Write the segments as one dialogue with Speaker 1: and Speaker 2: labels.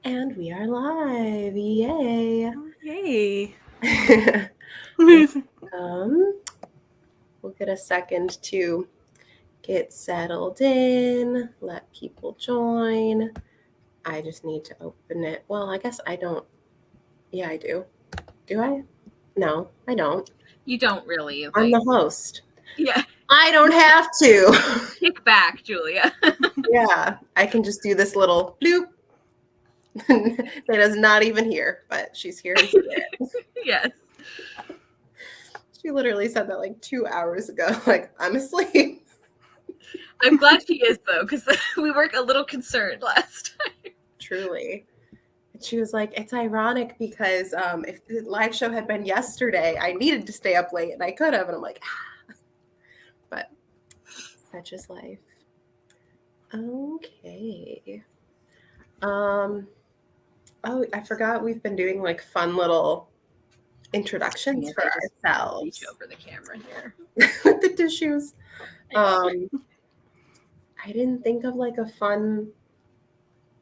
Speaker 1: And we are live. Yay.
Speaker 2: Yay.
Speaker 1: Welcome. We'll get a second to get settled in, let people join. I just need to open it. Well, I guess I don't. Yeah, I do. Do I? No, I don't.
Speaker 3: You don't really.
Speaker 1: I'm the host.
Speaker 3: Yeah.
Speaker 1: I don't have to.
Speaker 3: Kick back, Julia.
Speaker 1: Yeah, I can just do this little bloop. Dana's not even here, but she's here in spirit.
Speaker 3: Yes.
Speaker 1: She literally said that like 2 hours ago. Like, I'm asleep.
Speaker 3: I'm glad she is, though, because we were a little concerned last time.
Speaker 1: Truly. She was like, it's ironic because if the live show had been yesterday, I needed to stay up late and I could have. And I'm like, but such is life. Okay. Oh, I forgot we've been doing like fun little introductions for ourselves.
Speaker 3: Reach over the camera here.
Speaker 1: With the tissues. I didn't think of like a fun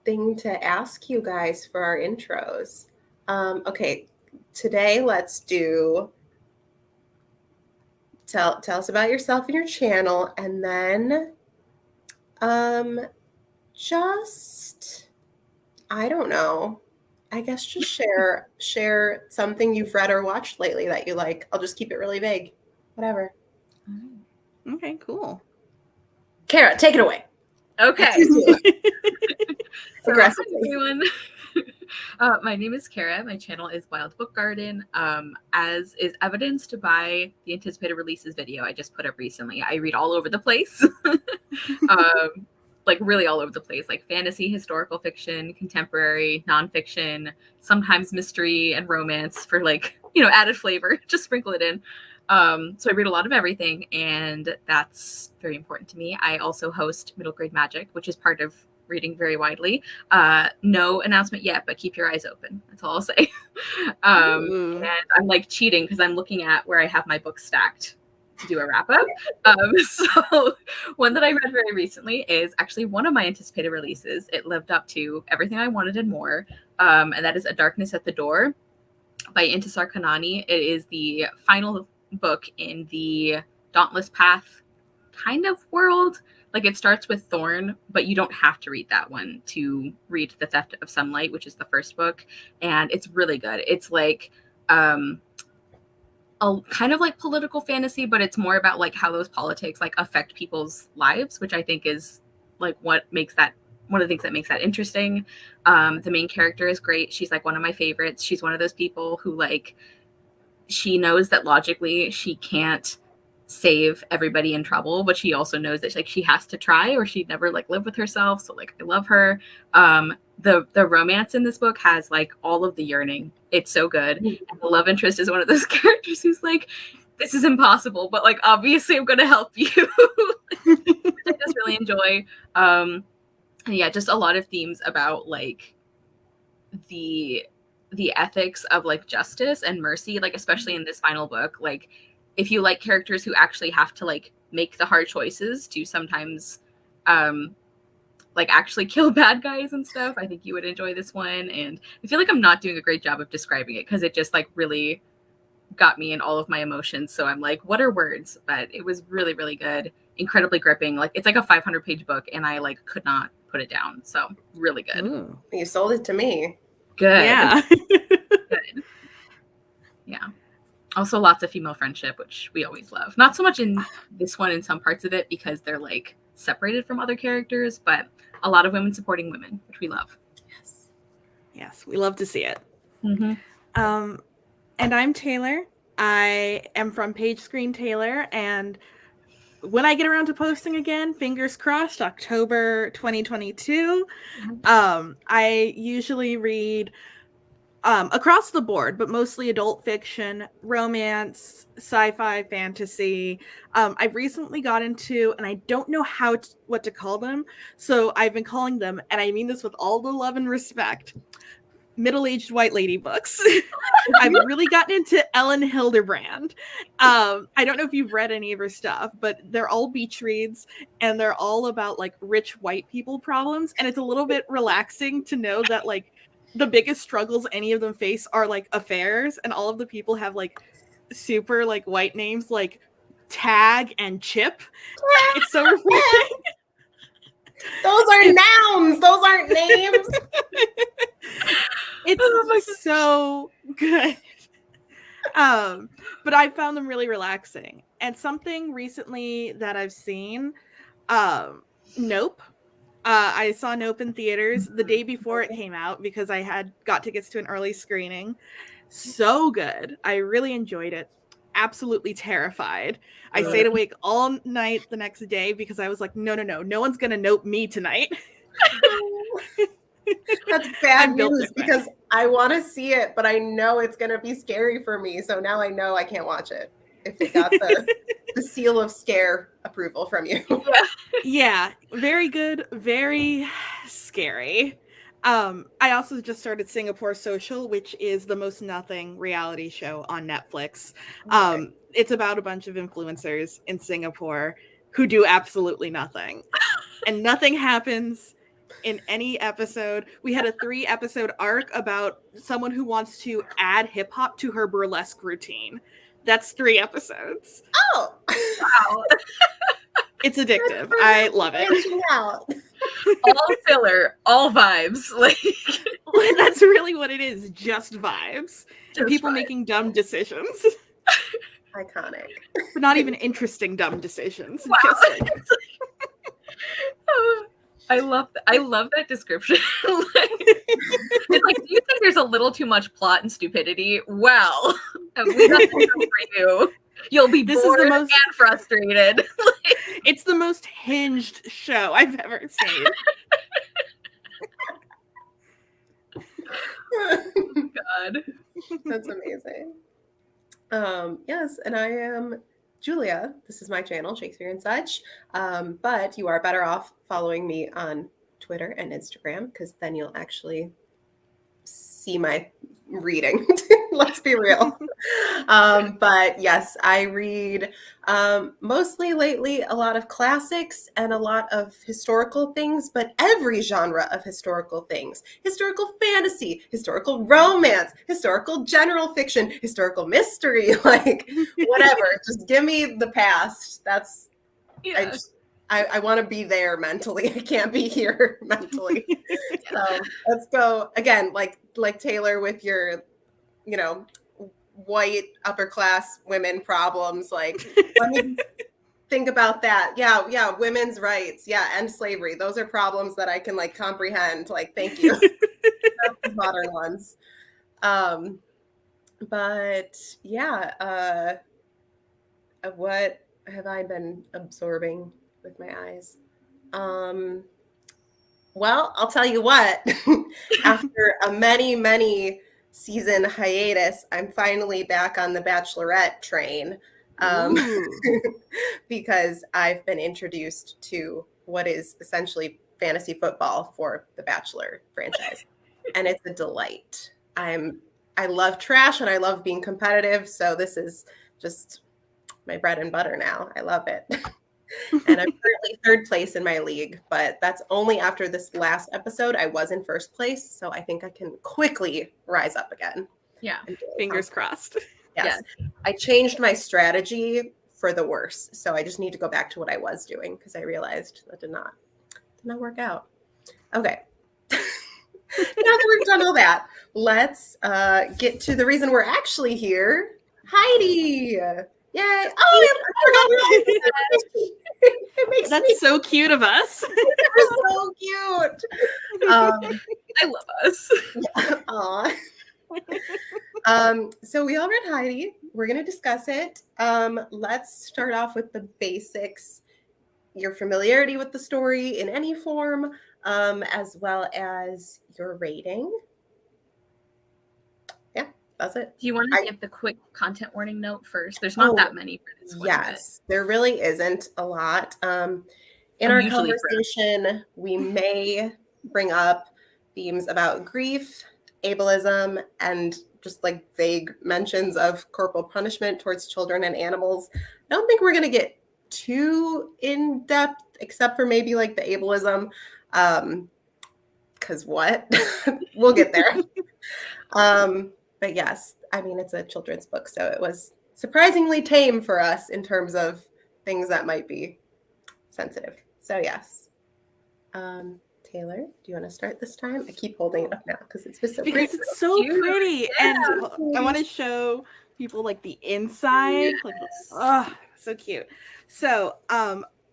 Speaker 1: thing to ask you guys for our intros. Okay, today let's do tell us about yourself and your channel, and then just I don't know. I guess just share something you've read or watched lately that you like. I'll just keep it really vague. Whatever.
Speaker 2: Okay, cool.
Speaker 1: Kara, take it away.
Speaker 3: Okay.
Speaker 1: So, aggressively.
Speaker 3: Everyone. My name is Kara. My channel is Wild Book Garden. As is evidenced by the anticipated releases video I just put up recently. I read all over the place. Like really all over the place, like fantasy, historical fiction, contemporary, nonfiction, sometimes mystery and romance for like, added flavor, just sprinkle it in. So I read a lot of everything, and that's very important to me. I also host Middle Grade Magic, which is part of reading very widely. No announcement yet, but keep your eyes open. That's all I'll say. And I'm like cheating because I'm looking at where I have my books stacked to do a wrap up. So one that I read very recently is actually one of my anticipated releases. It lived up to everything I wanted and more. And that is A Darkness at the Door by Intisar Kanani. It is the final book in the Dauntless Path kind of world. Like it starts with Thorn, but you don't have to read that one to read The Theft of Sunlight, which is the first book. And it's really good. It's like a kind of like political fantasy, but it's more about like how those politics like affect people's lives, which I think is like what makes that one of the things that makes that interesting. The main character is great. She's like one of my favorites. She's one of those people who like, she knows that logically she can't save everybody in trouble, but she also knows that like she has to try or she'd never like live with herself. So like I love her. The romance in this book has like all of the yearning. It's so good. And the love interest is one of those characters who's like, this is impossible, but like obviously I'm gonna help you. Which I just really enjoy. And yeah, just a lot of themes about like the ethics of like justice and mercy, like especially in this final book. Like if you like characters who actually have to like make the hard choices to sometimes like actually kill bad guys and stuff, I think you would enjoy this one. And I feel like I'm not doing a great job of describing it because it just like really got me in all of my emotions. So I'm like, what are words? But it was really, really good. Incredibly gripping. Like it's like a 500-page book and I like could not put it down. So really good.
Speaker 2: Ooh.
Speaker 1: You sold it to me.
Speaker 3: Good.
Speaker 2: Yeah.
Speaker 3: Good. Yeah. Also lots of female friendship, which we always love. Not so much in this one in some parts of it because they're like separated from other characters, but a lot of women supporting women, which we love.
Speaker 1: Yes.
Speaker 2: Yes, we love to see it.
Speaker 3: Mm-hmm.
Speaker 2: And I'm Taylor. I am from Page Screen Taylor, and when I get around to posting again, fingers crossed, October 2022, I usually read across the board, but mostly adult fiction, romance, sci-fi, fantasy. I've recently got into, and I don't know what to call them, so I've been calling them, and I mean this with all the love and respect, middle-aged white lady books. I've really gotten into Ellen Hilderbrand. I don't know if you've read any of her stuff, but they're all beach reads, and they're all about like rich white people problems, and it's a little bit relaxing to know that like the biggest struggles any of them face are like affairs, and all of the people have like super like white names like Tag and Chip. It's so refreshing.
Speaker 1: Those are nouns. Those aren't names.
Speaker 2: It's so good. But I found them really relaxing. And something recently that I've seen, Nope. I saw Nope in theaters the day before it came out because I had got tickets to an early screening. So good. I really enjoyed it. Absolutely terrified. I stayed awake all night the next day because I was like, no one's gonna nope me tonight.
Speaker 1: That's bad
Speaker 2: I'm built
Speaker 1: news
Speaker 2: different.
Speaker 1: because I want to see it, but I know it's going to be scary for me. So now I know I can't watch it if it got the seal of scare approval from you.
Speaker 2: Yeah, very good, very scary. I also just started Singapore Social, which is the most nothing reality show on Netflix. It's about a bunch of influencers in Singapore who do absolutely nothing. And nothing happens in any episode. We had a 3-episode arc about someone who wants to add hip hop to her burlesque routine. That's 3 episodes.
Speaker 1: Oh,
Speaker 3: Wow.
Speaker 2: It's addictive. I love it.
Speaker 1: branching out.
Speaker 3: All filler, all vibes. Like
Speaker 2: That's really what it is. Just vibes. And
Speaker 3: Just
Speaker 2: people
Speaker 3: vibes.
Speaker 2: making dumb decisions.
Speaker 1: Iconic.
Speaker 2: But not even interesting dumb decisions.
Speaker 3: Wow.
Speaker 2: Just like,
Speaker 3: I love that description. It's like, do you think there's a little too much plot and stupidity? Well, we got something for you. You'll be
Speaker 2: This is
Speaker 3: bored
Speaker 2: the most-
Speaker 3: and frustrated.
Speaker 2: it's the most hinged show I've ever seen.
Speaker 3: God.
Speaker 1: That's amazing. Yes, and I am Julia. This is my channel, Shakespeare and Such. But you are better off following me on Twitter and Instagram because then you'll actually see my reading. Let's be real. But yes, I read mostly lately a lot of classics and a lot of historical things, but every genre of historical things: historical fantasy, historical romance, historical general fiction, historical mystery, like whatever. Just give me the past. That's
Speaker 3: Yeah.
Speaker 1: I want to be there mentally. I can't be here mentally. So let's go again, like Taylor with your, white upper class women problems. Like, let me think about that. Yeah, women's rights. Yeah, end slavery. Those are problems that I can like comprehend. Like, thank you. Those modern ones. But yeah, what have I been absorbing with my eyes? Well, I'll tell you what. After a many season hiatus, I'm finally back on the Bachelorette train because I've been introduced to what is essentially fantasy football for the Bachelor franchise, and it's a delight. I love trash and I love being competitive, so this is just my bread and butter now. I love it. And I'm currently 3rd place in my league, but that's only after this last episode. I was in 1st place, so I think I can quickly rise up again.
Speaker 3: Yeah.
Speaker 2: Fingers crossed.
Speaker 1: Yes. I changed my strategy for the worse, so I just need to go back to what I was doing because I realized that did not work out. Okay. Now that we've done all that, let's get to the reason we're actually here. Heidi. Yay! Oh, I forgot. It makes me
Speaker 2: That's so cute of us.
Speaker 1: so cute.
Speaker 3: I love us.
Speaker 1: Aw. So we all read Heidi. We're going to discuss it. Let's start off with the basics. Your familiarity with the story in any form, as well as your rating. Yeah, that's it.
Speaker 3: Do you want to give the quick content warning note first? There's not that many for this one.
Speaker 1: Yes, there really isn't a lot. In our conversation, we may bring up themes about grief, ableism, and just like vague mentions of corporal punishment towards children and animals. I don't think we're going to get too in depth, except for maybe like the ableism, because what? We'll get there. But yes, I mean, it's a children's book, so it was surprisingly tame for us in terms of things that might be sensitive. So yes. Taylor, do you want to start this time? I keep holding it up now because it's just so
Speaker 2: Because
Speaker 1: pretty.
Speaker 2: it's so
Speaker 3: cute.
Speaker 2: pretty.
Speaker 3: Yeah.
Speaker 2: And I want to show people like the inside.
Speaker 3: Yes.
Speaker 2: Like, oh, so cute. So,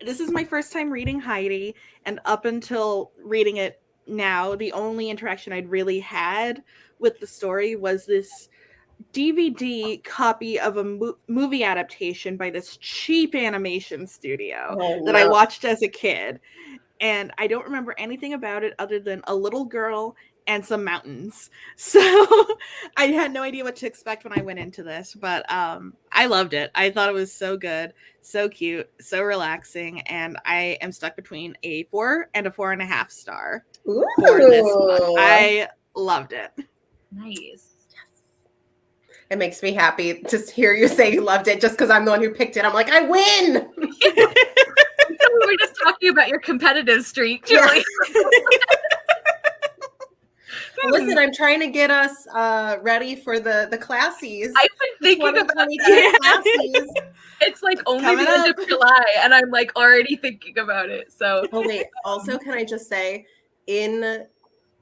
Speaker 2: this is my first time reading Heidi, and up until reading it now, the only interaction I'd really had with the story was this DVD copy of a movie adaptation by this cheap animation studio
Speaker 1: Oh
Speaker 2: that I
Speaker 1: no.
Speaker 2: watched as a kid. And I don't remember anything about it other than a little girl and some mountains. So I had no idea what to expect when I went into this, but I loved it. I thought it was so good, so cute, so relaxing, and I am stuck between a 4 and a 4.5 star for this book.
Speaker 1: Ooh.
Speaker 2: I loved it.
Speaker 3: Nice.
Speaker 1: It makes me happy to hear you say you loved it just because I'm the one who picked it. I'm like, I win.
Speaker 3: We were just talking about your competitive streak, Julie.
Speaker 1: Listen, I'm trying to get us ready for the classies.
Speaker 3: I've been thinking about
Speaker 1: 2022
Speaker 3: that.
Speaker 1: classies.
Speaker 3: It's like only
Speaker 2: coming
Speaker 3: the end
Speaker 2: up.
Speaker 3: of July, and I'm like already thinking about it. So
Speaker 1: Oh wait, also can I just say, in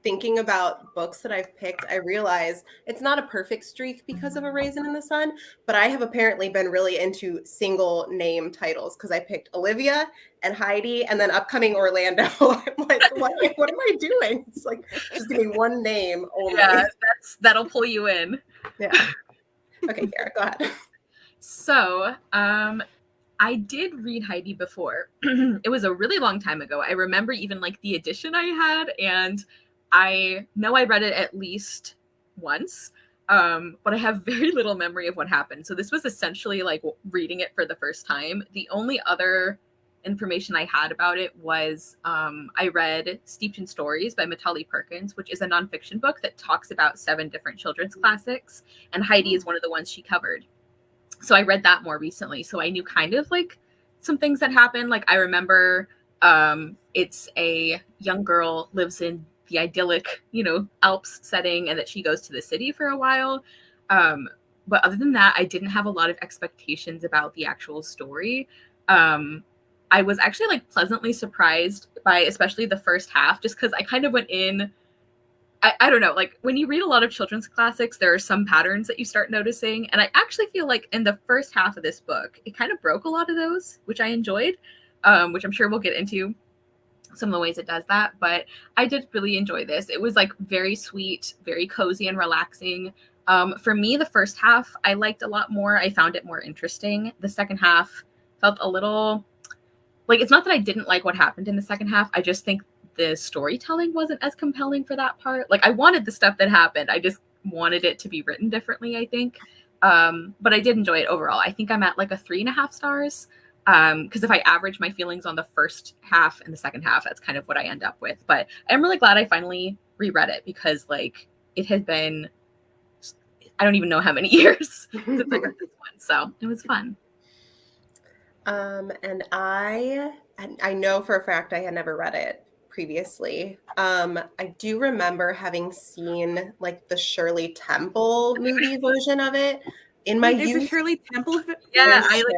Speaker 1: thinking about books that I've picked, I realize it's not a perfect streak because of A Raisin in the Sun, but I have apparently been really into single name titles because I picked Olivia and Heidi and then upcoming Orlando. I'm like, what am I doing? It's like, just give me one name only.
Speaker 3: yeah, that'll pull you in.
Speaker 1: Yeah. Okay, Kara, go ahead.
Speaker 3: So, I did read Heidi before. It was a really long time ago. I remember even like the edition I had, and I know I read it at least once, but I have very little memory of what happened. So this was essentially like reading it for the first time. The only other information I had about it was I read Steeped in Stories by Matali Perkins, which is a nonfiction book that talks about 7 different children's classics, and Heidi is one of the ones she covered. So I read that more recently, so I knew kind of like some things that happened. Like I remember it's a young girl lives in the idyllic, Alps setting, and that she goes to the city for a while. But other than that, I didn't have a lot of expectations about the actual story. I was actually like pleasantly surprised by especially the first half, just because I kind of went in. I don't know, like when you read a lot of children's classics, there are some patterns that you start noticing. And I actually feel like in the first half of this book, it kind of broke a lot of those, which I enjoyed, which I'm sure we'll get into some of the ways it does that. But I did really enjoy this. It was like very sweet, very cozy and relaxing. For me, the first half I liked a lot more. I found it more interesting. The second half felt a little like, it's not that I didn't like what happened in the second half. I just think the storytelling wasn't as compelling for that part. Like I wanted the stuff that happened. I just wanted it to be written differently, I think. But I did enjoy it overall. I think I'm at like a 3.5 stars. Because if I average my feelings on the first half and the second half, that's kind of what I end up with. But I'm really glad I finally reread it because like it had been, I don't even know how many years since I read this one. So it was fun.
Speaker 1: And I know for a fact I had never read it previously. I do remember having seen like the Shirley Temple movie version of it in my
Speaker 2: There's a
Speaker 1: youth.
Speaker 2: Shirley Temple.
Speaker 3: Yeah,
Speaker 1: There sure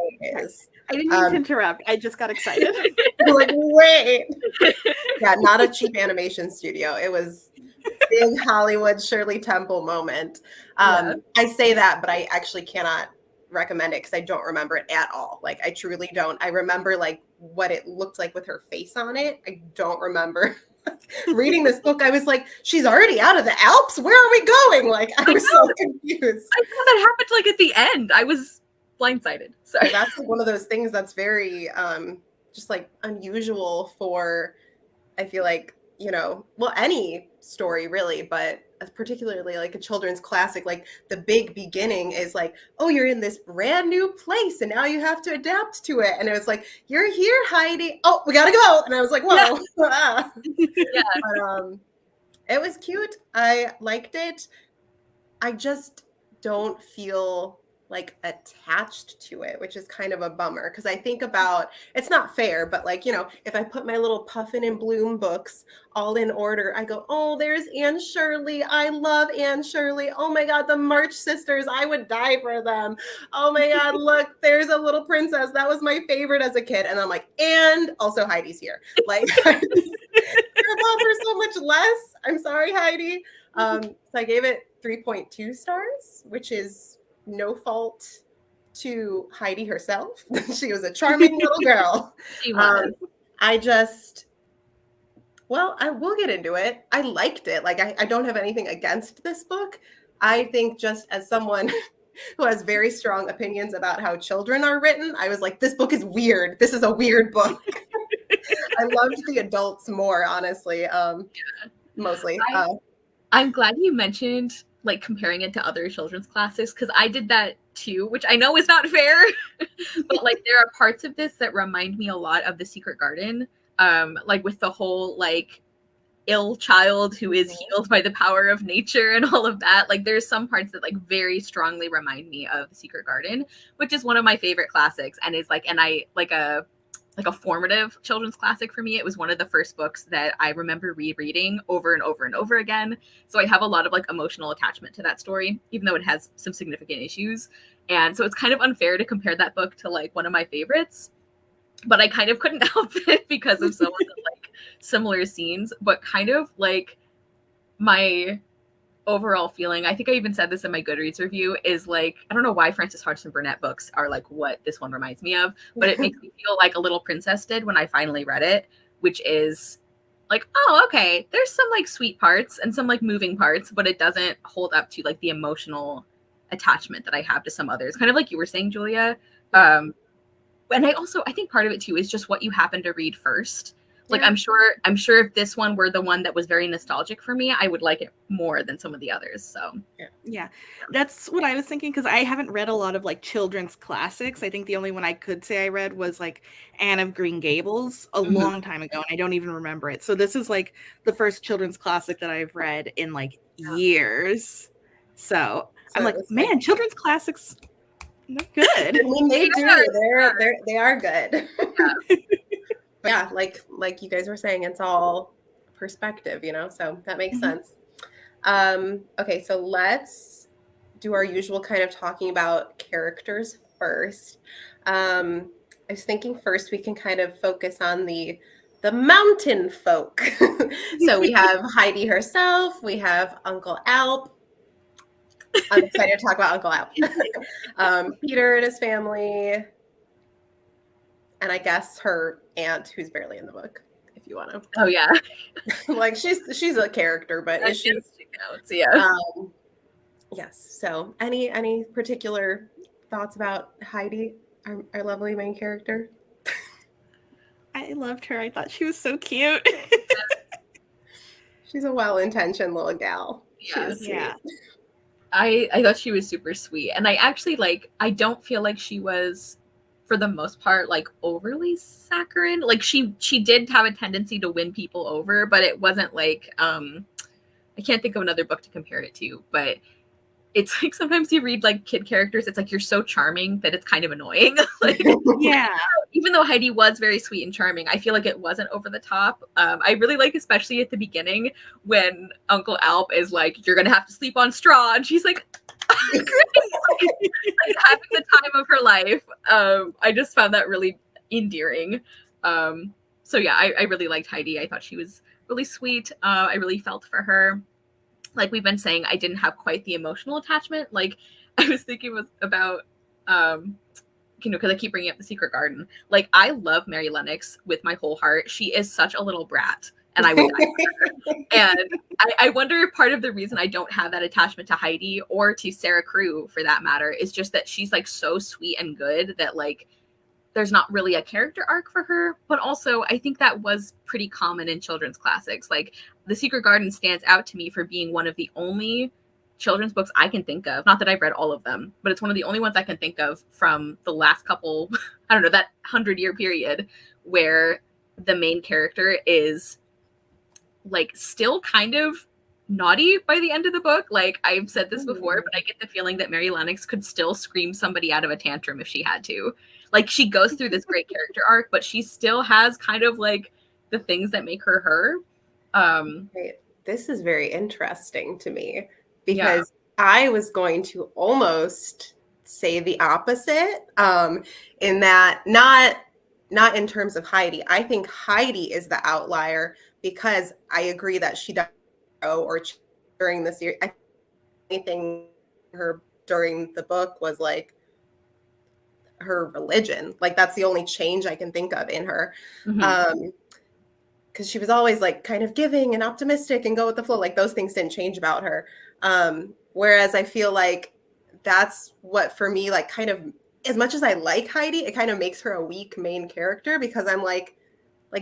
Speaker 1: is.
Speaker 2: I didn't mean to interrupt. I just got excited.
Speaker 1: Like, wait. Yeah, not a cheap animation studio. It was big Hollywood Shirley Temple moment.
Speaker 3: Yeah.
Speaker 1: I say that, but I actually cannot recommend it because I don't remember it at all. Like I truly don't. I remember like what it looked like with her face on it. I don't remember. Reading this book, I was like, she's already out of the Alps. Where are we going? Like I was so confused.
Speaker 3: I thought that happened like at the end. I was blindsided. So
Speaker 1: That's like one of those things that's very just like unusual for, I feel like, well, any story really, but particularly like a children's classic, like the big beginning is like, oh, you're in this brand new place and now you have to adapt to it. And it was like, you're here, Heidi. Oh, we gotta go. And I was like, whoa. Yeah.
Speaker 3: yeah.
Speaker 1: But, it was cute. I liked it. I just don't feel like attached to it, which is kind of a bummer because I think about it's not fair, but like, you know, if I put my little Puffin and Bloom books all in order, I go, oh, there's Anne Shirley. I love Anne Shirley. Oh my God, the March sisters. I would die for them. Oh my God, look, there's a little princess. That was my favorite as a kid. And I'm like, and also Heidi's here. Like, I love her so much less. I'm sorry, Heidi. So I gave it 3.2 stars, which is no fault to Heidi herself. She was a charming little girl.
Speaker 3: She was.
Speaker 1: I will get into it. I liked it. Like, I don't have anything against this book. I think just as someone who has very strong opinions about how children are written, I was like, this book is weird. This is a weird book. I loved the adults more, honestly, mostly.
Speaker 3: I'm glad you mentioned like comparing it to other children's classics because I did that too, which I know is not fair, but like there are parts of this that remind me a lot of The Secret Garden, like with the whole like ill child who is healed by the power of nature and all of that. Like there's some parts that like very strongly remind me of The Secret Garden, which is one of my favorite classics and is like a formative children's classic for me. It was one of the first books that I remember rereading over and over and over again. So I have a lot of like emotional attachment to that story, even though it has some significant issues. And so it's kind of unfair to compare that book to like one of my favorites, but I kind of couldn't help it because of some of the like similar scenes, but kind of like my overall feeling, I think I even said this in my Goodreads review, is like, I don't know why Frances Hodgson Burnett books are like what this one reminds me of, but it makes me feel like a little princess did when I finally read it, which is like, oh, okay, there's some like sweet parts and some like moving parts, but it doesn't hold up to like the emotional attachment that I have to some others. Kind of like you were saying, Julia. And I think part of it too is just what you happen to read first. Like, yeah. I'm sure if this one were the one that was very nostalgic for me, I would like it more than some of the others. So
Speaker 2: yeah, that's what I was thinking because I haven't read a lot of like children's classics. I think the only one I could say I read was like Anne of Green Gables a long time ago, and I don't even remember it. So this is like the first children's classic that I've read in like years. So I'm like, man, children's classics, they're good.
Speaker 1: I mean, they do. They are good. Yeah. Yeah, like you guys were saying, it's all perspective, you know, so that makes sense. Okay, so let's do our usual kind of talking about characters first. I was thinking first we can kind of focus on the mountain folk. So we have Heidi herself, we have Uncle Alp. I'm excited to talk about Uncle Alp. Peter and his family. And I guess her aunt, who's barely in the book, if you want to.
Speaker 3: Oh yeah,
Speaker 1: like she's a character, but is she?
Speaker 3: Counts, yeah.
Speaker 1: Yes. So, any particular thoughts about Heidi, our lovely main character?
Speaker 2: I loved her. I thought she was so cute.
Speaker 1: She's a well-intentioned little gal.
Speaker 3: Yeah.
Speaker 2: Yeah.
Speaker 3: I thought she was super sweet, and I actually I don't feel like she was, for the most part, like overly saccharine. Like she did have a tendency to win people over, but it wasn't like I can't think of another book to compare it to, but it's like sometimes you read like kid characters, it's like you're so charming that it's kind of annoying. Like,
Speaker 2: yeah.
Speaker 3: Even though Heidi was very sweet and charming, I feel like it wasn't over the top. I really like, especially at the beginning, when Uncle Alp is like, "You're gonna have to sleep on straw," and she's like, like having the time of her life. I just found that really endearing. So yeah, I really liked Heidi. I thought she was really sweet. I really felt for her. Like we've been saying, I didn't have quite the emotional attachment. Like I was thinking about, because I keep bringing up The Secret Garden. Like I love Mary Lennox with my whole heart. She is such a little brat. And I would die for her. And I wonder if part of the reason I don't have that attachment to Heidi or to Sarah Crew, for that matter, is just that she's like so sweet and good that like there's not really a character arc for her. But also I think that was pretty common in children's classics. Like The Secret Garden stands out to me for being one of the only children's books I can think of. Not that I've read all of them, but it's one of the only ones I can think of from the last couple, I don't know, that 100-year period where the main character is like still kind of naughty by the end of the book. Like, I've said this before, but I get the feeling that Mary Lennox could still scream somebody out of a tantrum if she had to. Like, she goes through this great character arc, but she still has kind of like the things that make her her.
Speaker 1: Right. This is very interesting to me because I was going to almost say the opposite, in that not in terms of Heidi. I think Heidi is the outlier because I agree that she doesn't grow or change during the series. I think anything her during the book was like her religion. Like that's the only change I can think of in her. Because she was always like kind of giving and optimistic and go with the flow. Like those things didn't change about her. Whereas I feel like that's what for me, like kind of as much as I like Heidi, it kind of makes her a weak main character because I'm like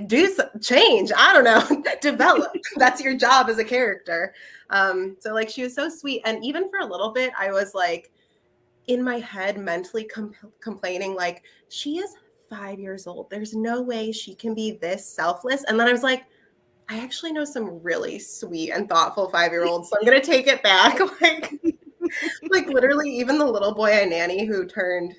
Speaker 1: do change. I don't know, develop. That's your job as a character. So like she was so sweet. And even for a little bit, I was like in my head mentally complaining like she is 5 years old. There's no way she can be this selfless. And then I was like, I actually know some really sweet and thoughtful 5-year-olds, so I'm gonna take it back. Like literally, even the little boy I nanny who turned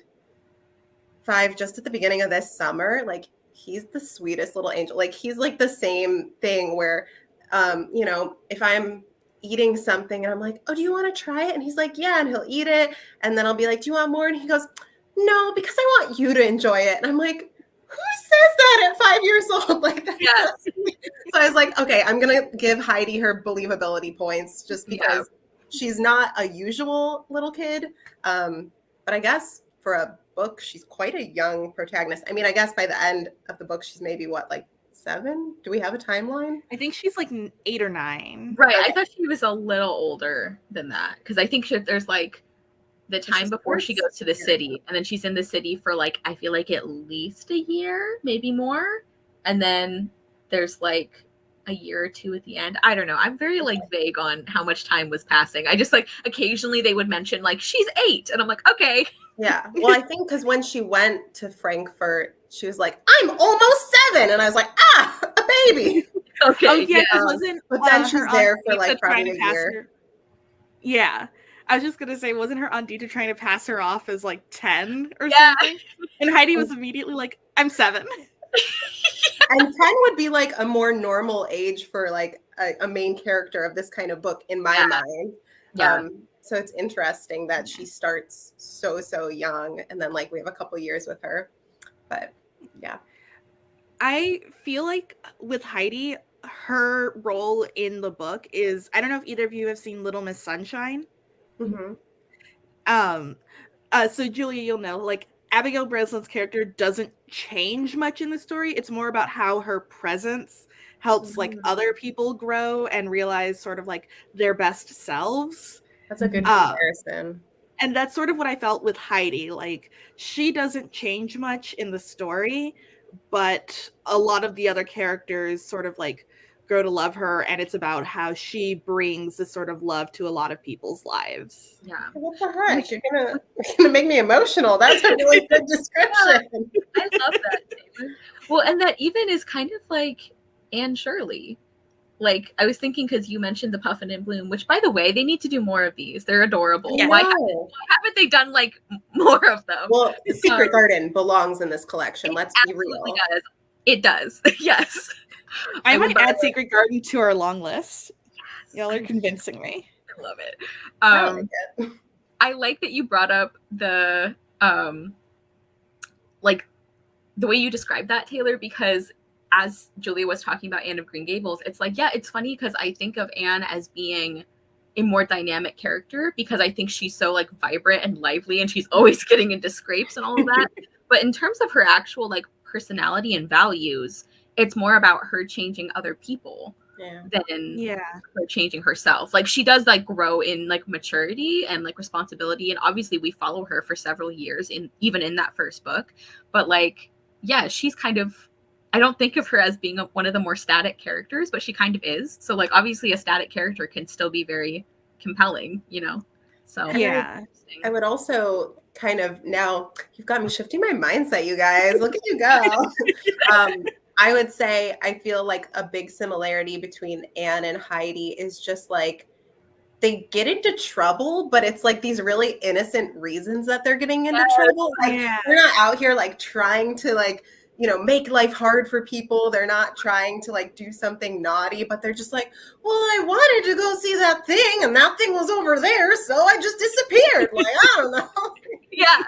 Speaker 1: 5 just at the beginning of this summer, like he's the sweetest little angel. Like he's like the same thing where, you know, if I'm eating something and I'm like, oh, do you want to try it? And he's like, yeah, and he'll eat it. And then I'll be like, do you want more? And he goes, no, because I want you to enjoy it. And I'm like, who says that at 5 years old? Like that.
Speaker 3: Yes.
Speaker 1: So I was like, okay, I'm gonna give Heidi her believability points just because she's not a usual little kid. But I guess for a book, she's quite a young protagonist. I mean, I guess by the end of the book, she's maybe what, like 7? Do we have a timeline?
Speaker 2: I think she's like 8 or 9.
Speaker 3: Right. Okay. I thought she was a little older than that because I think there's like the time before she goes to the city, and then she's in the city for like I feel like at least a year, maybe more, and then there's like a year or 2 at the end. I don't know. I'm very like vague on how much time was passing. I just like occasionally they would mention like she's 8, and I'm like, okay.
Speaker 1: Yeah. Well, I think because when she went to Frankfurt, she was like, I'm almost 7, and I was like, a baby.
Speaker 3: Okay.
Speaker 2: Oh yeah, wasn't
Speaker 1: but then she's there for like
Speaker 2: probably
Speaker 1: a year.
Speaker 2: Yeah. I was just gonna say, wasn't her Aunt Dita trying to pass her off as like 10 or something? And Heidi was immediately like, I'm 7.
Speaker 1: And 10 would be like a more normal age for like a main character of this kind of book in my mind.
Speaker 3: Yeah.
Speaker 1: So it's interesting that she starts so young, and then like we have a couple years with her. But yeah.
Speaker 2: I feel like with Heidi, her role in the book is, I don't know if either of you have seen Little Miss Sunshine.
Speaker 1: Mm-hmm.
Speaker 2: So Julia, you'll know, like Abigail Breslin's character doesn't change much in the story. It's more about how her presence helps like other people grow and realize sort of like their best selves.
Speaker 1: That's a good comparison.
Speaker 2: And that's sort of what I felt with Heidi. Like she doesn't change much in the story, but a lot of the other characters sort of like grow to love her, and it's about how she brings this sort of love to a lot of people's lives.
Speaker 3: Yeah.
Speaker 1: What the heck? You're gonna make me emotional. That's a really good description.
Speaker 3: I love that, Taylor. Well, and that even is kind of like Anne Shirley. Like I was thinking because you mentioned the Puffin and Bloom, which by the way, they need to do more of these. They're adorable.
Speaker 1: Yeah.
Speaker 3: Why haven't they done like more of them?
Speaker 1: Well, the Secret Garden belongs in this collection. Let's be real.
Speaker 3: Does. It does. Yes.
Speaker 2: I might add Secret Garden to our long list. Yes. Y'all are convincing me.
Speaker 3: I love it.
Speaker 1: I
Speaker 3: I like that you brought up the like the way you described that, Taylor, because as Julia was talking about Anne of Green Gables, it's like, yeah, it's funny because I think of Anne as being a more dynamic character because I think she's so like vibrant and lively and she's always getting into scrapes and all of that. But in terms of her actual like personality and values, it's more about her changing other people than her changing herself. Like she does like grow in like maturity and like responsibility. And obviously we follow her for several years even in that first book. But like, yeah, she's kind of, I don't think of her as being one of the more static characters, but she kind of is. So like obviously a static character can still be very compelling, you know? So
Speaker 2: yeah.
Speaker 1: I would also kind of, now you've got me shifting my mindset, you guys. Look at you go. I would say I feel like a big similarity between Anne and Heidi is just like they get into trouble, but it's like these really innocent reasons that they're getting into trouble. Like they're not out here like trying to like, make life hard for people. They're not trying to like do something naughty, but they're just like, well, I wanted to go see that thing and that thing was over there, so I just disappeared. Like, I don't know.
Speaker 3: Yeah.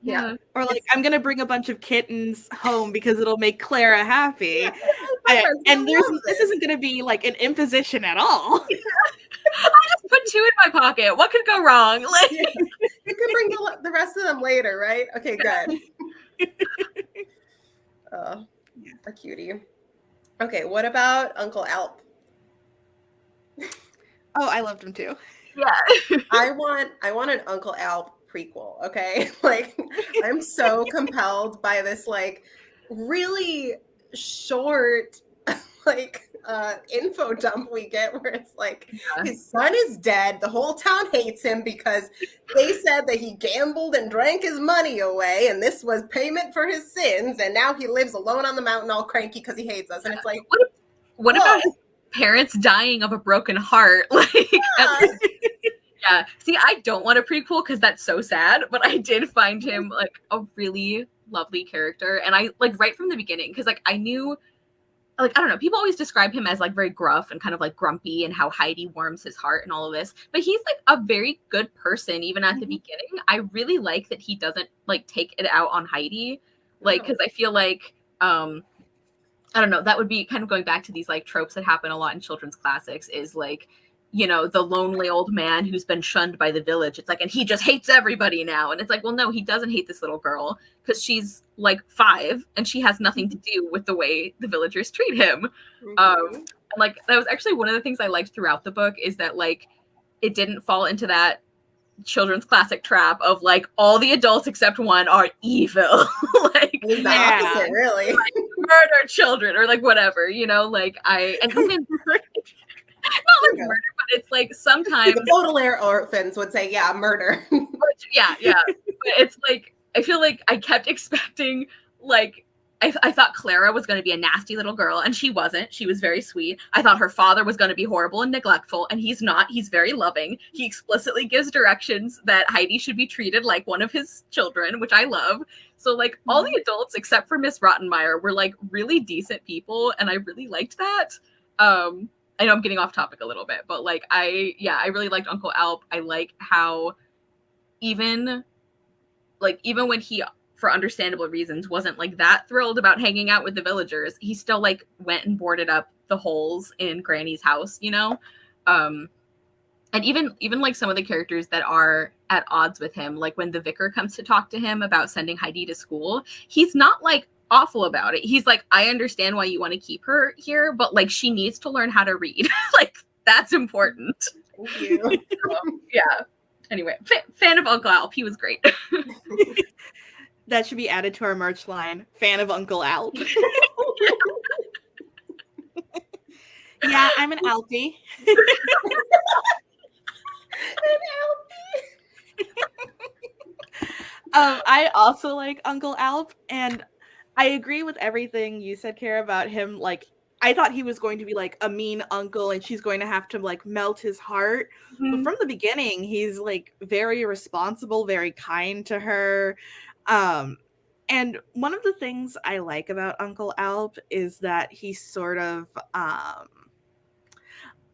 Speaker 1: Yeah.
Speaker 2: Or like, I'm gonna bring a bunch of kittens home because it'll make Clara happy. And this isn't gonna be like an imposition at all.
Speaker 3: I just put 2 in my pocket. What could go wrong? Like,
Speaker 1: You can bring the rest of them later, right? Okay, good. A cutie. Okay, what about Uncle Alp?
Speaker 2: Oh, I loved him too.
Speaker 3: Yeah.
Speaker 1: I want an Uncle Alp prequel, okay? Like, I'm so compelled by this like really short like info dump we get where it's like his son is dead, the whole town hates him because they said that he gambled and drank his money away and this was payment for his sins, and now he lives alone on the mountain all cranky because he hates us. And it's like,
Speaker 3: what about his parents dying of a broken heart? Like, yeah. See, I don't want a prequel because that's so sad, but I did find him like a really lovely character, and I like right from the beginning because like I knew, like, I don't know, people always describe him as like very gruff and kind of like grumpy and how Heidi warms his heart and all of this, but he's like a very good person even at the beginning. I really like that he doesn't like take it out on Heidi, like, because I feel like I don't know, that would be kind of going back to these like tropes that happen a lot in children's classics, is like, the lonely old man who's been shunned by the village. It's like, and he just hates everybody now. And it's like, well, no, he doesn't hate this little girl because she's like 5 and she has nothing to do with the way the villagers treat him. And like, that was actually one of the things I liked throughout the book, is that like, it didn't fall into that children's classic trap of like all the adults except one are evil. Like,
Speaker 1: the opposite, really.
Speaker 3: Like, murder children or like whatever, like and even not like murder, but it's like sometimes
Speaker 1: the Baudelaire orphans would say, yeah, murder.
Speaker 3: yeah. But it's like, I feel like I kept expecting, like, I thought Clara was going to be a nasty little girl, and she wasn't. She was very sweet. I thought her father was going to be horrible and neglectful, and he's not. He's very loving. He explicitly gives directions that Heidi should be treated like one of his children, which I love. So, like, all the adults except for Miss Rottenmeier were, like, really decent people, and I really liked that. I know I'm getting off topic a little bit, but like I really liked Uncle Alp. I like how even when he, for understandable reasons, wasn't like that thrilled about hanging out with the villagers, he still like went and boarded up the holes in Granny's house, and even like some of the characters that are at odds with him, like when the vicar comes to talk to him about sending Heidi to school, he's not like awful about it. He's like, I understand why you want to keep her here, but like she needs to learn how to read. Like, that's important.
Speaker 1: Thank you.
Speaker 3: Yeah. Anyway, fan of Uncle Alp. He was great.
Speaker 2: That should be added to our merch line. Fan of Uncle Alp. Yeah, I'm an Alpie. I also like Uncle Alp, and I agree with everything you said, Kara, about him. Like, I thought he was going to be like a mean uncle and she's going to have to like melt his heart. But from the beginning, he's like very responsible, very kind to her. And one of the things I like about Uncle Alp is that he's sort of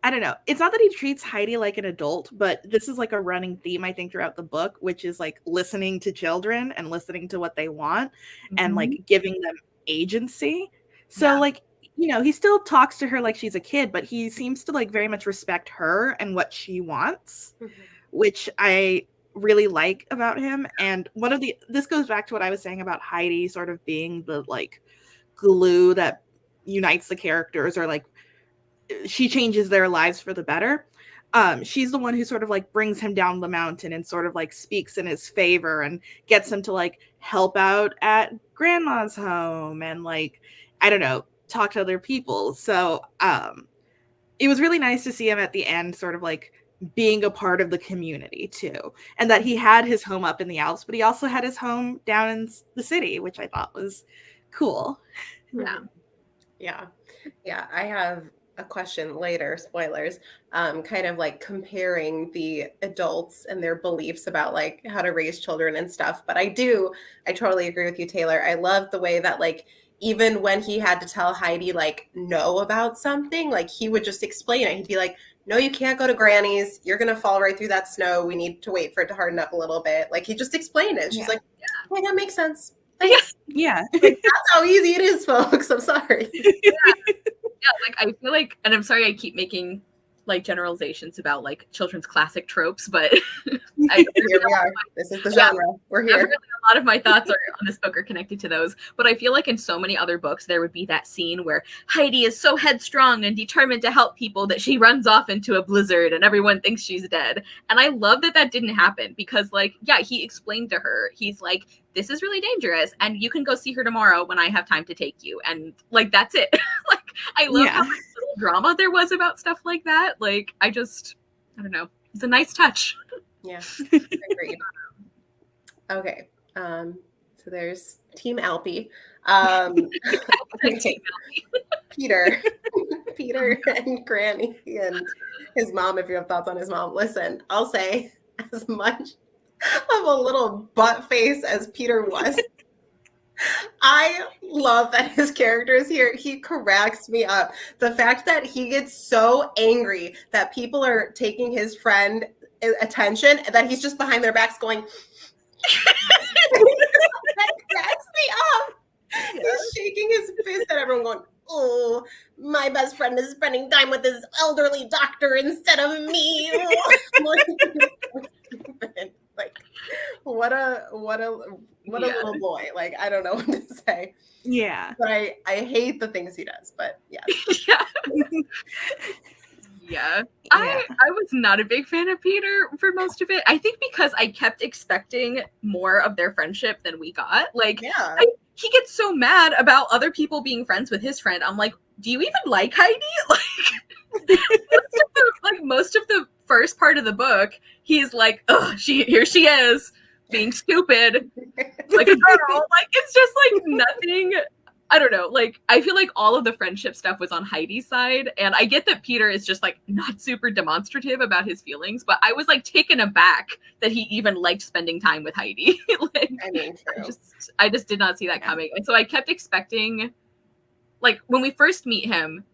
Speaker 2: I don't know. It's not that he treats Heidi like an adult, but this is like a running theme, I think, throughout the book, which is like listening to children and listening to what they want and like giving them agency. So like, he still talks to her like she's a kid, but he seems to like very much respect her and what she wants, which I really like about him. And this goes back to what I was saying about Heidi sort of being the like glue that unites the characters, or like she changes their lives for the better. She's the one who sort of like brings him down the mountain and sort of like speaks in his favor and gets him to like help out at grandma's home and like, I don't know, talk to other people. So it was really nice to see him at the end sort of like being a part of the community too. And that he had his home up in the Alps, but he also had his home down in the city, which I thought was cool.
Speaker 3: Yeah.
Speaker 1: Yeah, I have a question later, spoilers, kind of like comparing the adults and their beliefs about like how to raise children and stuff. But I totally agree with you, Taylor. I love the way that like even when he had to tell Heidi like no about something, like he would just explain it. He'd be like, no, you can't go to Granny's. You're gonna fall right through that snow. We need to wait for it to harden up a little bit. Like he just explained it. She's like, yeah, that makes sense. Thanks.
Speaker 2: Yeah.
Speaker 1: Like, that's how easy it is, folks. I'm sorry.
Speaker 3: Yeah, like I feel like, and I'm sorry I keep making like generalizations about like children's classic tropes, but
Speaker 1: Here we are. This is the genre. We're here.
Speaker 3: Definitely a lot of my thoughts on this book are connected to those. But I feel like in so many other books, there would be that scene where Heidi is so headstrong and determined to help people that she runs off into a blizzard and everyone thinks she's dead. And I love that that didn't happen because, like, yeah, he explained to her, he's like, this is really dangerous and you can go see her tomorrow when I have time to take you. And like, that's it. Like, I love how much little drama there was about stuff like that. Like, I don't know. It's a nice touch.
Speaker 1: Yeah, agreed. Okay, so there's Team Alpy. Peter, Peter and Granny and his mom, if you have thoughts on his mom. Listen, I'll say as much of a little butt face as Peter was, I love that his character is here. He cracks me up. The fact that he gets so angry that people are taking his friend attention, that he's just behind their backs going, that cracks me up. He's shaking his fist at everyone going, oh, my best friend is spending time with his elderly doctor instead of me. Like, what a little boy. Like, I don't know what to say.
Speaker 2: Yeah.
Speaker 1: But I hate the things he does, but yeah.
Speaker 3: Yeah. I was not a big fan of Peter for most of it. I think because I kept expecting more of their friendship than we got. Like, he gets so mad about other people being friends with his friend. I'm like, do you even like Heidi? Like, most of the first part of the book, he's like, oh, here she is being stupid like a girl. Like, it's just like nothing. I don't know. Like, I feel like all of the friendship stuff was on Heidi's side. And I get that Peter is just like not super demonstrative about his feelings, but I was like taken aback that he even liked spending time with Heidi. Like,
Speaker 1: I mean, true.
Speaker 3: I just did not see that coming. And so I kept expecting, like, when we first meet him,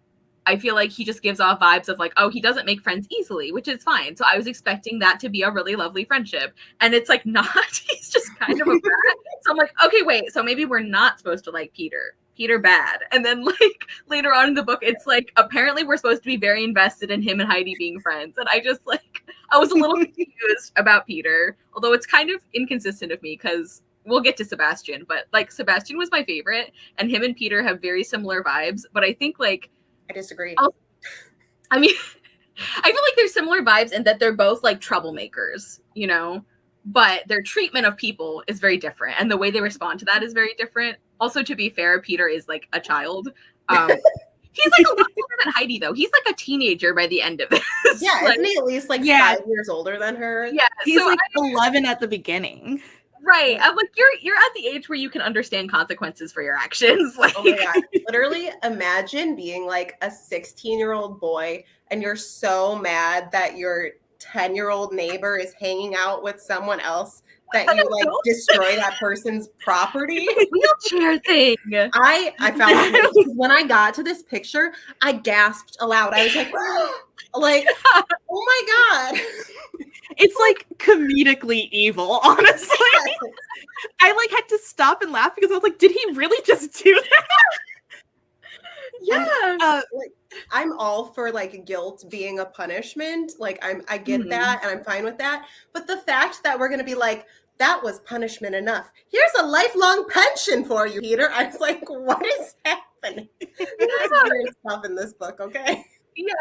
Speaker 3: I feel like he just gives off vibes of like, oh, he doesn't make friends easily, which is fine. So I was expecting that to be a really lovely friendship. And it's like not. He's just kind of a brat. So I'm like, okay, wait. So maybe we're not supposed to like Peter. Peter bad. And then like later on in the book, it's like apparently we're supposed to be very invested in him and Heidi being friends. And I just like, I was a little confused about Peter, although it's kind of inconsistent of me because we'll get to Sebastian, but like Sebastian was my favorite and him and Peter have very similar vibes. But I think like,
Speaker 1: I disagree.
Speaker 3: I mean, I feel like there's similar vibes in that they're both like troublemakers, you know, but their treatment of people is very different. And the way they respond to that is very different. Also, to be fair, Peter is like a child. He's like a lot older than Heidi, though. He's like a teenager by the end of this.
Speaker 1: Yeah,
Speaker 3: like,
Speaker 1: isn't he at least like 5 years older than her?
Speaker 3: Yeah,
Speaker 2: he's like 11 at the beginning.
Speaker 3: Right. I'm like, you're at the age where you can understand consequences for your actions. Like,
Speaker 1: oh my God. Literally imagine being like a 16-year-old boy and you're so mad that your 10-year-old neighbor is hanging out with someone else that you like destroy that person's property.
Speaker 3: Wheelchair thing.
Speaker 1: I found it when I got to this picture, I gasped aloud. I was like, like, oh my God.
Speaker 2: It's like comedically evil, honestly. I like had to stop and laugh because I was like, did he really just do that?
Speaker 3: Yeah.
Speaker 1: Like, I'm all for like guilt being a punishment. Like I get that and I'm fine with that. But the fact that we're gonna be like, that was punishment enough. Here's a lifelong pension for you, Peter. I was like, what is happening? There's weird stuff in this book, okay?
Speaker 3: Yeah,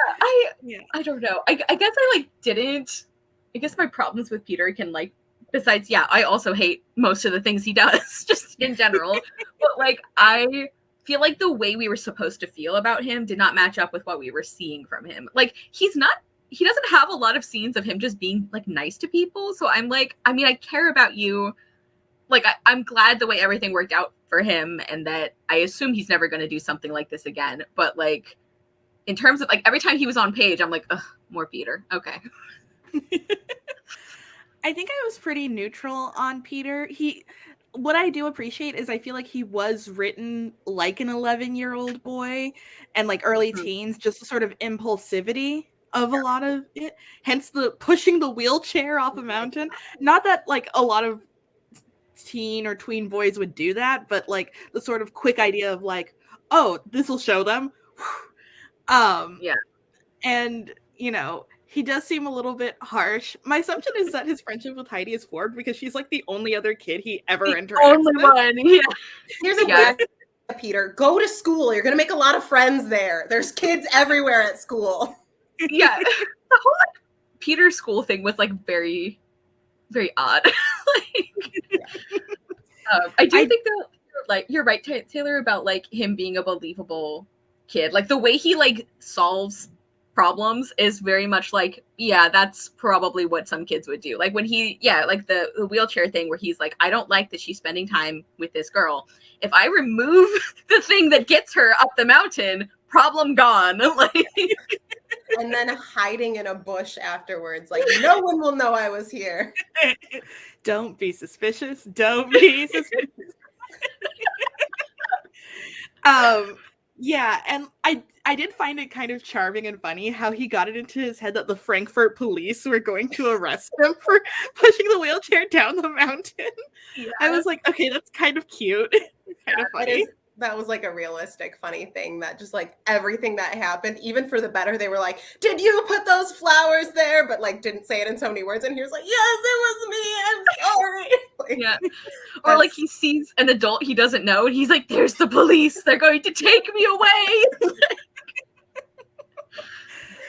Speaker 3: I don't know. I guess I like didn't. I guess my problems with Peter can like, besides, yeah, I also hate most of the things he does, just in general. But like, I feel like the way we were supposed to feel about him did not match up with what we were seeing from him. Like, he doesn't have a lot of scenes of him just being like nice to people. So I'm like, I mean, I care about you. Like, I'm glad the way everything worked out for him, and that I assume he's never going to do something like this again. But like, in terms of like every time he was on page, I'm like, ugh, more Peter. Okay.
Speaker 2: I think I was pretty neutral on Peter. What I do appreciate is I feel like he was written like an 11-year-old boy and like early teens, just the sort of impulsivity of a lot of it. Hence the pushing the wheelchair off a mountain. Not that like a lot of teen or tween boys would do that, but like the sort of quick idea of like, oh, this will show them.
Speaker 3: Yeah.
Speaker 2: And you know, he does seem a little bit harsh. My assumption is that his friendship with Heidi is formed because she's like the only other kid he ever interacts
Speaker 3: Only
Speaker 2: with.
Speaker 3: one. Yeah.
Speaker 1: Here's a
Speaker 3: Yeah.
Speaker 1: Peter, go to school. You're gonna make a lot of friends there. There's kids everywhere at school.
Speaker 3: Yeah. The whole like Peter school thing was like very, very odd. Like, I do think that like you're right, Taylor, about like him being a believable kid. Like the way he like solves problems is very much like, yeah, that's probably what some kids would do. Like when like the wheelchair thing where he's like, I don't like that she's spending time with this girl. If I remove the thing that gets her up the mountain, problem gone. Like,
Speaker 1: and then hiding in a bush afterwards, like no one will know I was here.
Speaker 2: Don't be suspicious. Don't be suspicious. Yeah, and I did find it kind of charming and funny how he got it into his head that the Frankfurt police were going to arrest him for pushing the wheelchair down the mountain. Yeah. I was like, okay, that's kind of cute. Kind of funny.
Speaker 1: That was like a realistic, funny thing that just like everything that happened, even for the better, they were like, did you put those flowers there? But like didn't say it in so many words. And he was like, yes, it was me. I'm sorry. Like,
Speaker 3: yeah. Or like he sees an adult he doesn't know and he's like, there's the police. They're going to take me away.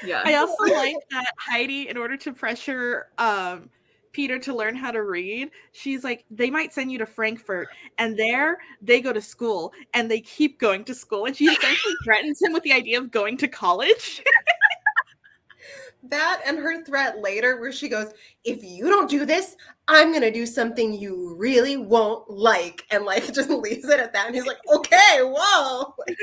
Speaker 3: Yeah.
Speaker 2: I also like that Heidi, in order to pressure Peter to learn how to read, she's like, they might send you to Frankfurt, and there they go to school, and they keep going to school, and she essentially threatens him with the idea of going to college.
Speaker 1: That and her threat later where she goes, if you don't do this, I'm going to do something you really won't like. And like just leaves it at that. And he's like, okay, whoa. Like,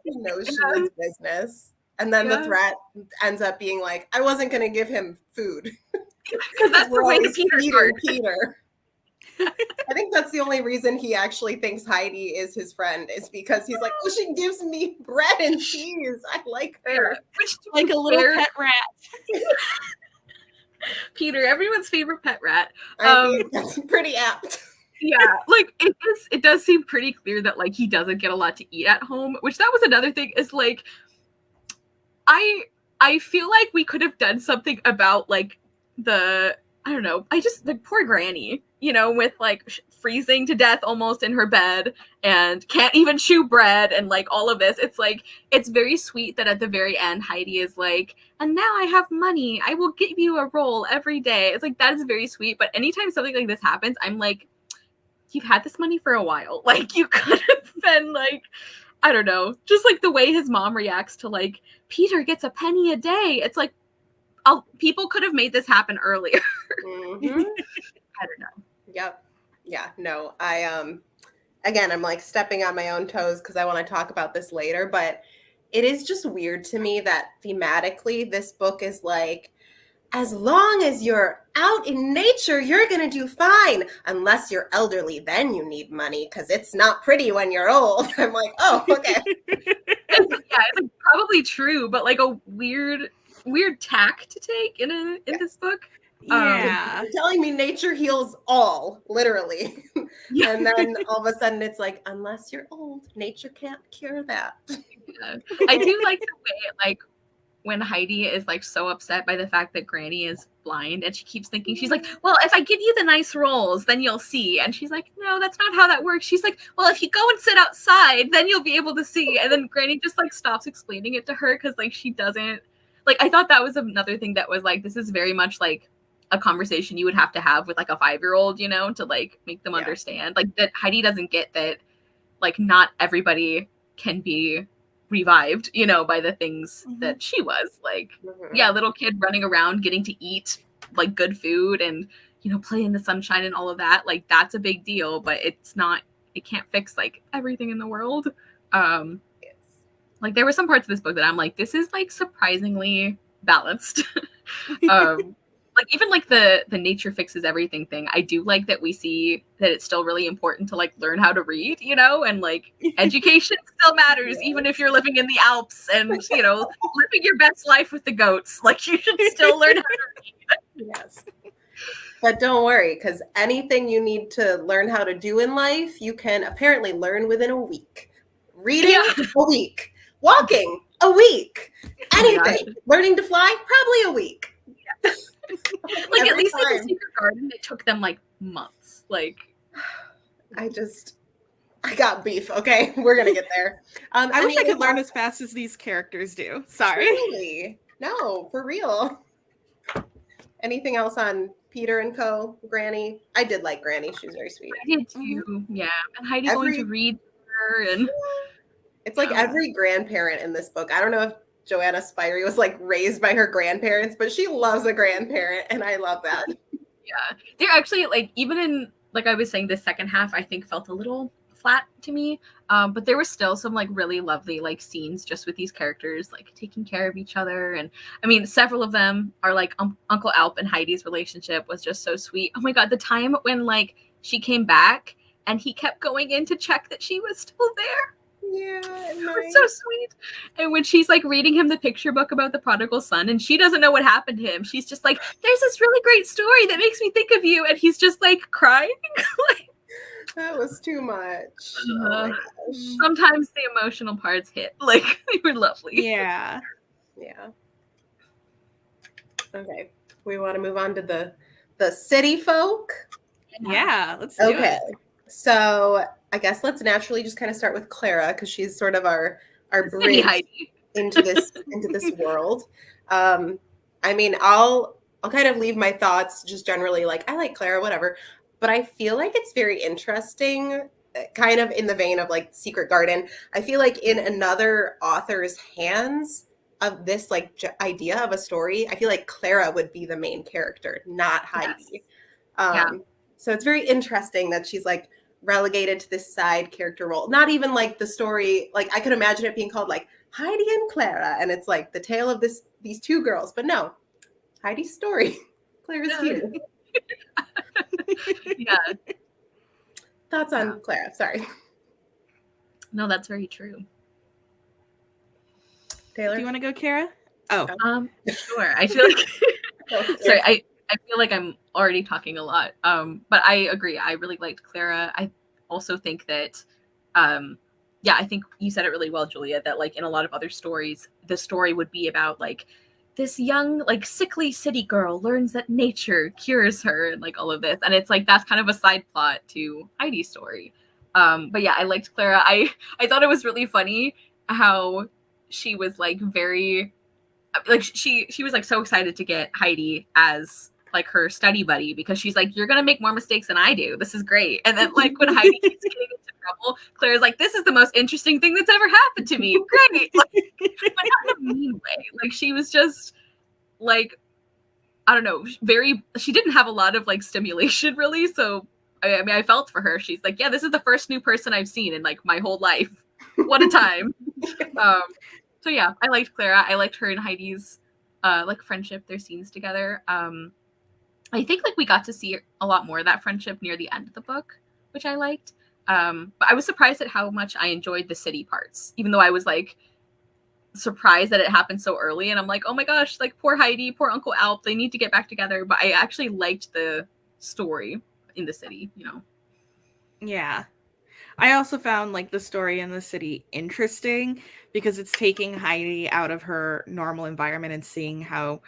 Speaker 1: he knows she means business. And then the threat ends up being like, I wasn't going to give him food.
Speaker 3: Because that's the way the
Speaker 1: Peter. I think that's the only reason he actually thinks Heidi is his friend is because he's like, oh, she gives me bread and cheese. I like her.
Speaker 2: Which, like a little pet rat.
Speaker 3: Peter, everyone's favorite pet rat.
Speaker 1: I mean, that's pretty apt.
Speaker 3: Yeah, like it does seem pretty clear that like he doesn't get a lot to eat at home, which that was another thing is like I feel like we could have done something about like I don't know, I just like poor Granny, you know, with like freezing to death almost in her bed and can't even chew bread and like all of this. It's like, it's very sweet that at the very end, Heidi is like, and now I have money. I will give you a roll every day. It's like, that is very sweet. But anytime something like this happens, I'm like, you've had this money for a while. Like you could have been like, I don't know, just like the way his mom reacts to like, Peter gets a penny a day. It's like, people could have made this happen earlier.
Speaker 1: Mm-hmm.
Speaker 3: I don't know.
Speaker 1: Yep. Yeah. No, again, I'm like stepping on my own toes because I want to talk about this later, but it is just weird to me that thematically this book is like, as long as you're out in nature, you're going to do fine. Unless you're elderly, then you need money because it's not pretty when you're old. I'm like, oh, okay.
Speaker 3: It's like probably true, but like a weird tack to take in this book.
Speaker 2: Yeah.
Speaker 1: You're telling me nature heals all, literally.
Speaker 3: Yeah.
Speaker 1: And then all of a sudden it's like, unless you're old, nature can't cure that.
Speaker 3: Yeah. I do like the way like when Heidi is like so upset by the fact that Granny is blind and she keeps thinking, she's like, well, if I give you the nice rolls, then you'll see. And she's like, no, that's not how that works. She's like, well, if you go and sit outside, then you'll be able to see. And then Granny just like stops explaining it to her because like she doesn't, like, I thought that was another thing that was like, this is very much like a conversation you would have to have with like a 5-year-old, you know, to like make them understand. Like that Heidi doesn't get that like not everybody can be revived, you know, by the things that she was like. Yeah, little kid running around getting to eat like good food and, you know, play in the sunshine and all of that. Like that's a big deal, but it's not it can't fix like everything in the world. Like there were some parts of this book that I'm like, this is like surprisingly balanced. Like even like the nature fixes everything thing. I do like that we see that it's still really important to like learn how to read, you know, and like education still matters, even if you're living in the Alps and, you know, living your best life with the goats. Like you should still learn how to read.
Speaker 1: Yes. But don't worry, because anything you need to learn how to do in life, you can apparently learn within a week. Reading, a week. Walking, a week. Anything. Learning to fly, probably a week.
Speaker 3: Like at least in the Secret Garden, it took them like months. Like
Speaker 1: I got beef. Okay, we're gonna get there.
Speaker 2: I wish I could learn as fast as these characters do. Sorry.
Speaker 1: Truly. No, for real. Anything else on Peter and Co? Granny? I did like Granny. She was very sweet.
Speaker 3: I did too. Yeah, and Heidi going to read her, and
Speaker 1: it's like every grandparent in this book. I don't know if Joanna Spyri was like raised by her grandparents, but she loves a grandparent, and I love that.
Speaker 3: Yeah, they're actually like, even in, like I was saying, the second half I think felt a little flat to me, but there were still some like really lovely like scenes just with these characters like taking care of each other. And I mean, several of them are like Uncle Alp and Heidi's relationship was just so sweet. Oh my god, the time when like she came back and he kept going in to check that she was still there.
Speaker 1: Yeah,
Speaker 3: it was so sweet. And when she's like reading him the picture book about the prodigal son, and she doesn't know what happened to him, she's just like, there's this really great story that makes me think of you, and he's just like crying. Like,
Speaker 1: that was too much.
Speaker 3: Sometimes the emotional parts hit. Like, they were lovely.
Speaker 2: Yeah.
Speaker 1: Okay, we want to move on to the city folk.
Speaker 2: Yeah, let's do it.
Speaker 1: So I guess let's naturally just kind of start with Clara, because she's sort of our bridge into this world. I mean, I'll kind of leave my thoughts just generally, like I like Clara, whatever, but I feel like it's very interesting, kind of in the vein of like Secret Garden. I feel like in another author's hands of this like idea of a story, I feel like Clara would be the main character, not Heidi. Yes. So it's very interesting that she's like relegated to this side character role. Not even like the story, like I could imagine it being called like Heidi and Clara, and it's like the tale of these two girls, but no, Heidi's story. Clara's here.
Speaker 3: Yeah.
Speaker 1: Thoughts on Clara? Sorry.
Speaker 3: No, that's very true.
Speaker 1: Taylor,
Speaker 2: do you want to go, Kara? Oh,
Speaker 3: sure. I feel like sorry, I feel like I'm already talking a lot. But I agree. I really liked Clara. I also think that, I think you said it really well, Julia, that like in a lot of other stories, the story would be about like this young, like sickly city girl learns that nature cures her and like all of this. And it's like, that's kind of a side plot to Heidi's story. But yeah, I liked Clara. I thought it was really funny how she was like very, like she was like so excited to get Heidi as like her study buddy, because she's like, you're gonna make more mistakes than I do. This is great. And then like when Heidi keeps getting into trouble, Claire's like, this is the most interesting thing that's ever happened to me. Great. Like, but not in a mean way. Like she was just like, I don't know, she didn't have a lot of like stimulation really. So I mean, I felt for her. She's like, yeah, this is the first new person I've seen in like my whole life. What a time. So yeah, I liked Clara. I liked her and Heidi's like friendship, their scenes together. I think like we got to see a lot more of that friendship near the end of the book, which I liked. But I was surprised at how much I enjoyed the city parts, even though I was like surprised that it happened so early. And I'm like, oh my gosh, like poor Heidi, poor Uncle Alp, they need to get back together. But I actually liked the story in the city, you know?
Speaker 2: Yeah. I also found like the story in the city interesting because it's taking Heidi out of her normal environment and seeing how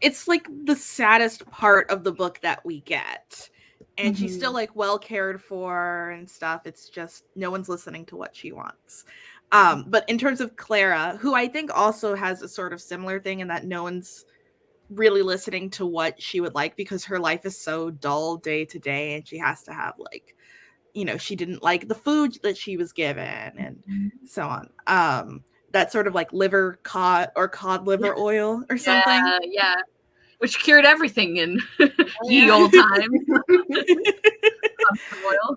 Speaker 2: it's like the saddest part of the book that we get. And she's still like well cared for and stuff. It's just no one's listening to what she wants. But in terms of Clara, who I think also has a sort of similar thing in that no one's really listening to what she would like because her life is so dull day to day and she has to have like, you know, she didn't like the food that she was given and so on. That sort of like cod liver oil or something.
Speaker 3: Yeah. Which cured everything in ye old times. Oil.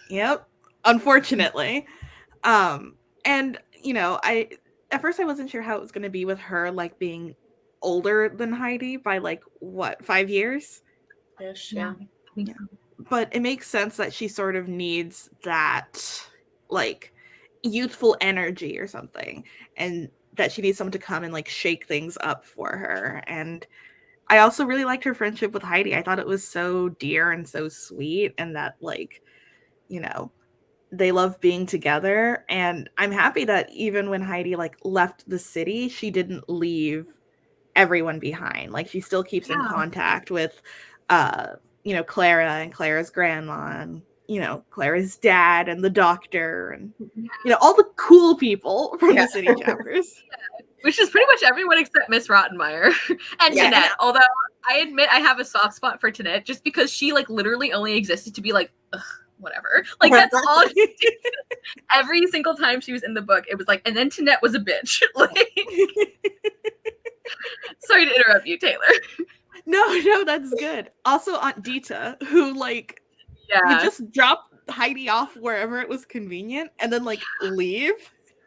Speaker 2: Yep. Unfortunately. And I at first I wasn't sure how it was going to be with her like being older than Heidi by like what, 5 years?
Speaker 1: Ish,
Speaker 3: Yeah,
Speaker 1: yeah.
Speaker 3: I think
Speaker 2: Yeah.
Speaker 3: so.
Speaker 2: But it makes sense that she sort of needs that like youthful energy or something, and that she needs someone to come and like shake things up for her. And I also really liked her friendship with Heidi. I thought it was so dear and so sweet, and that like, you know, they love being together. And I'm happy that even when Heidi like left the city, she didn't leave everyone behind. Like she still keeps in
Speaker 3: Yeah.
Speaker 2: contact with Clara and Clara's grandma, and Clara's dad and the doctor, and all the cool people from
Speaker 1: Yeah.
Speaker 2: the city chapters.
Speaker 3: Which is pretty much everyone except Miss Rottenmeier and
Speaker 1: Yeah.
Speaker 3: Tanette. Although I admit I have a soft spot for Tanette just because she like literally only existed to be like, ugh, whatever. Like that's all she did. Every single time she was in the book, it was like, and then Tanette was a bitch. Like, sorry to interrupt you, Taylor.
Speaker 2: No, that's good. Also Aunt Dita, who like would
Speaker 3: Yeah.
Speaker 2: just drop Heidi off wherever it was convenient and then like leave.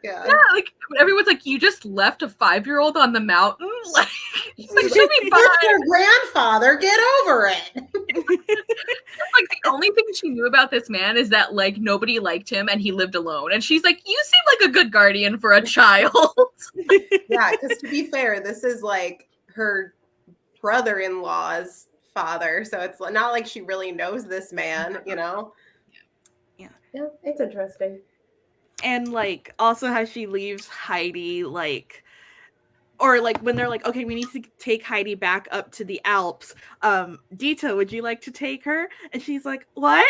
Speaker 1: Yeah.
Speaker 3: Yeah, like everyone's like, you just left a 5-year-old on the mountain? Like, she's like,
Speaker 1: She's
Speaker 3: she'll
Speaker 1: like,
Speaker 3: be fine.
Speaker 1: "It's your grandfather. Get over it."
Speaker 3: Like the only thing she knew about this man is that like nobody liked him and he lived alone. And she's like, you seem like a good guardian for a child.
Speaker 1: Yeah, because to be fair, this is like her brother-in-law's father, so it's not like she really knows this man,
Speaker 2: Yeah.
Speaker 1: Yeah, it's interesting.
Speaker 2: And like also how she leaves Heidi like, or like when they're like, okay, we need to take Heidi back up to the Alps. Dita, would you like to take her? And she's like, what?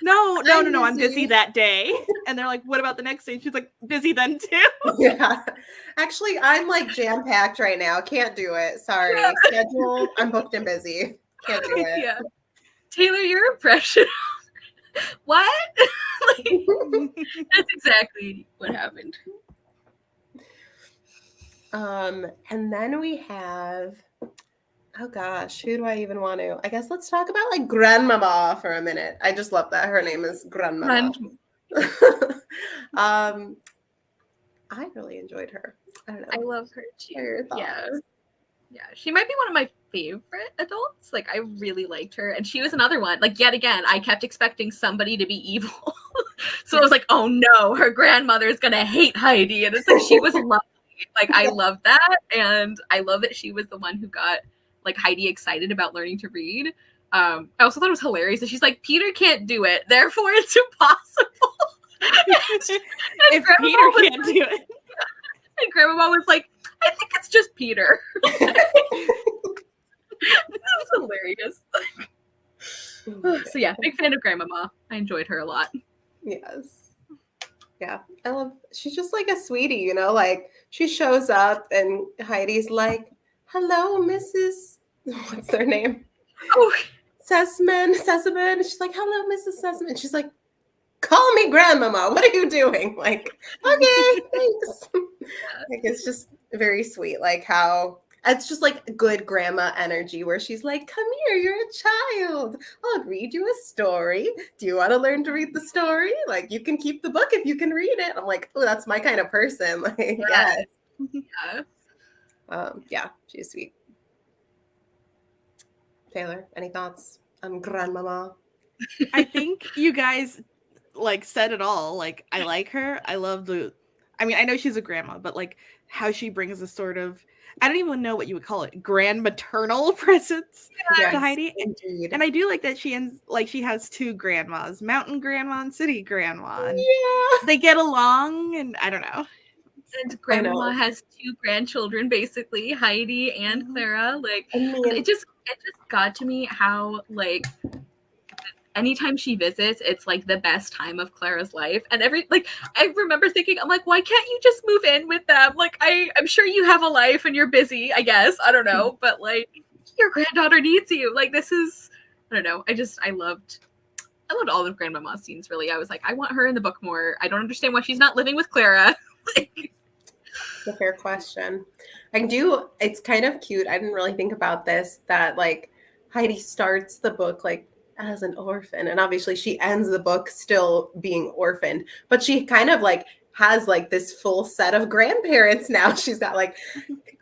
Speaker 2: No, I'm busy that day. And they're like, what about the next day? And she's like, busy then too.
Speaker 1: Yeah. Actually, I'm like jam-packed right now. Can't do it. Sorry.
Speaker 3: Yeah.
Speaker 1: Schedule. I'm booked and busy. Can't do it.
Speaker 3: Yeah. Taylor, your impression. What? Like, that's exactly what happened.
Speaker 1: And then we have, oh gosh, who do I even want to? I guess let's talk about like Grandmama for a minute. I just love that her name is Grandmama. I really enjoyed her. I don't know.
Speaker 3: I love her
Speaker 1: What are your
Speaker 3: too.
Speaker 1: thoughts?
Speaker 3: Yeah, she might be one of my favorite adults. Like I really liked her, and she was another one. Like yet again, I kept expecting somebody to be evil, so I was like, "Oh no, her grandmother is gonna hate Heidi," and it's like she was lovely. Like I love that, and I love that she was the one who got like Heidi excited about learning to read. I also thought it was hilarious that she's like, "Peter can't do it, therefore it's impossible."
Speaker 2: If Peter can't do it.
Speaker 3: And Grandma was like, I think it's just Peter. That was hilarious. So yeah, big fan of Grandmama. I enjoyed her a lot.
Speaker 1: Yes. Yeah. She's just like a sweetie, like she shows up and Heidi's like, hello, Mrs. What's their name?
Speaker 3: Oh,
Speaker 1: Sesman. She's like, hello, Mrs. Sesman. She's like, call me Grandmama. What are you doing? Like, okay, thanks. Like, it's just very sweet. Like how it's just like good grandma energy where she's like, come here, you're a child. I'll read you a story. Do you want to learn to read the story? Like you can keep the book if you can read it. I'm like, oh, that's my kind of person. Like, yes. Yeah, she's sweet. Taylor, any thoughts on Grandmama?
Speaker 2: I think you guys like said it all. Like I like her. I love I know she's a grandma, but like how she brings a sort of, I don't even know what you would call it, grand maternal presence to Heidi.
Speaker 1: Indeed.
Speaker 2: And I do like that she has two grandmas, mountain grandma and city grandma. And
Speaker 1: yeah.
Speaker 2: they get along, and I don't know.
Speaker 3: And Grandma has 2 grandchildren, basically, Heidi and Clara. Like it just got to me how like anytime she visits, it's like the best time of Clara's life. And I remember thinking, I'm like, why can't you just move in with them? Like I'm sure you have a life and you're busy, I guess. I don't know. But like your granddaughter needs you. Like this is, I don't know. I loved all of Grandmama's scenes, really. I was like, I want her in the book more. I don't understand why she's not living with Clara.
Speaker 1: A fair question. It's kind of cute. I didn't really think about this, that like Heidi starts the book like as an orphan. And obviously she ends the book still being orphaned, but she kind of like has like this full set of grandparents now. She's got like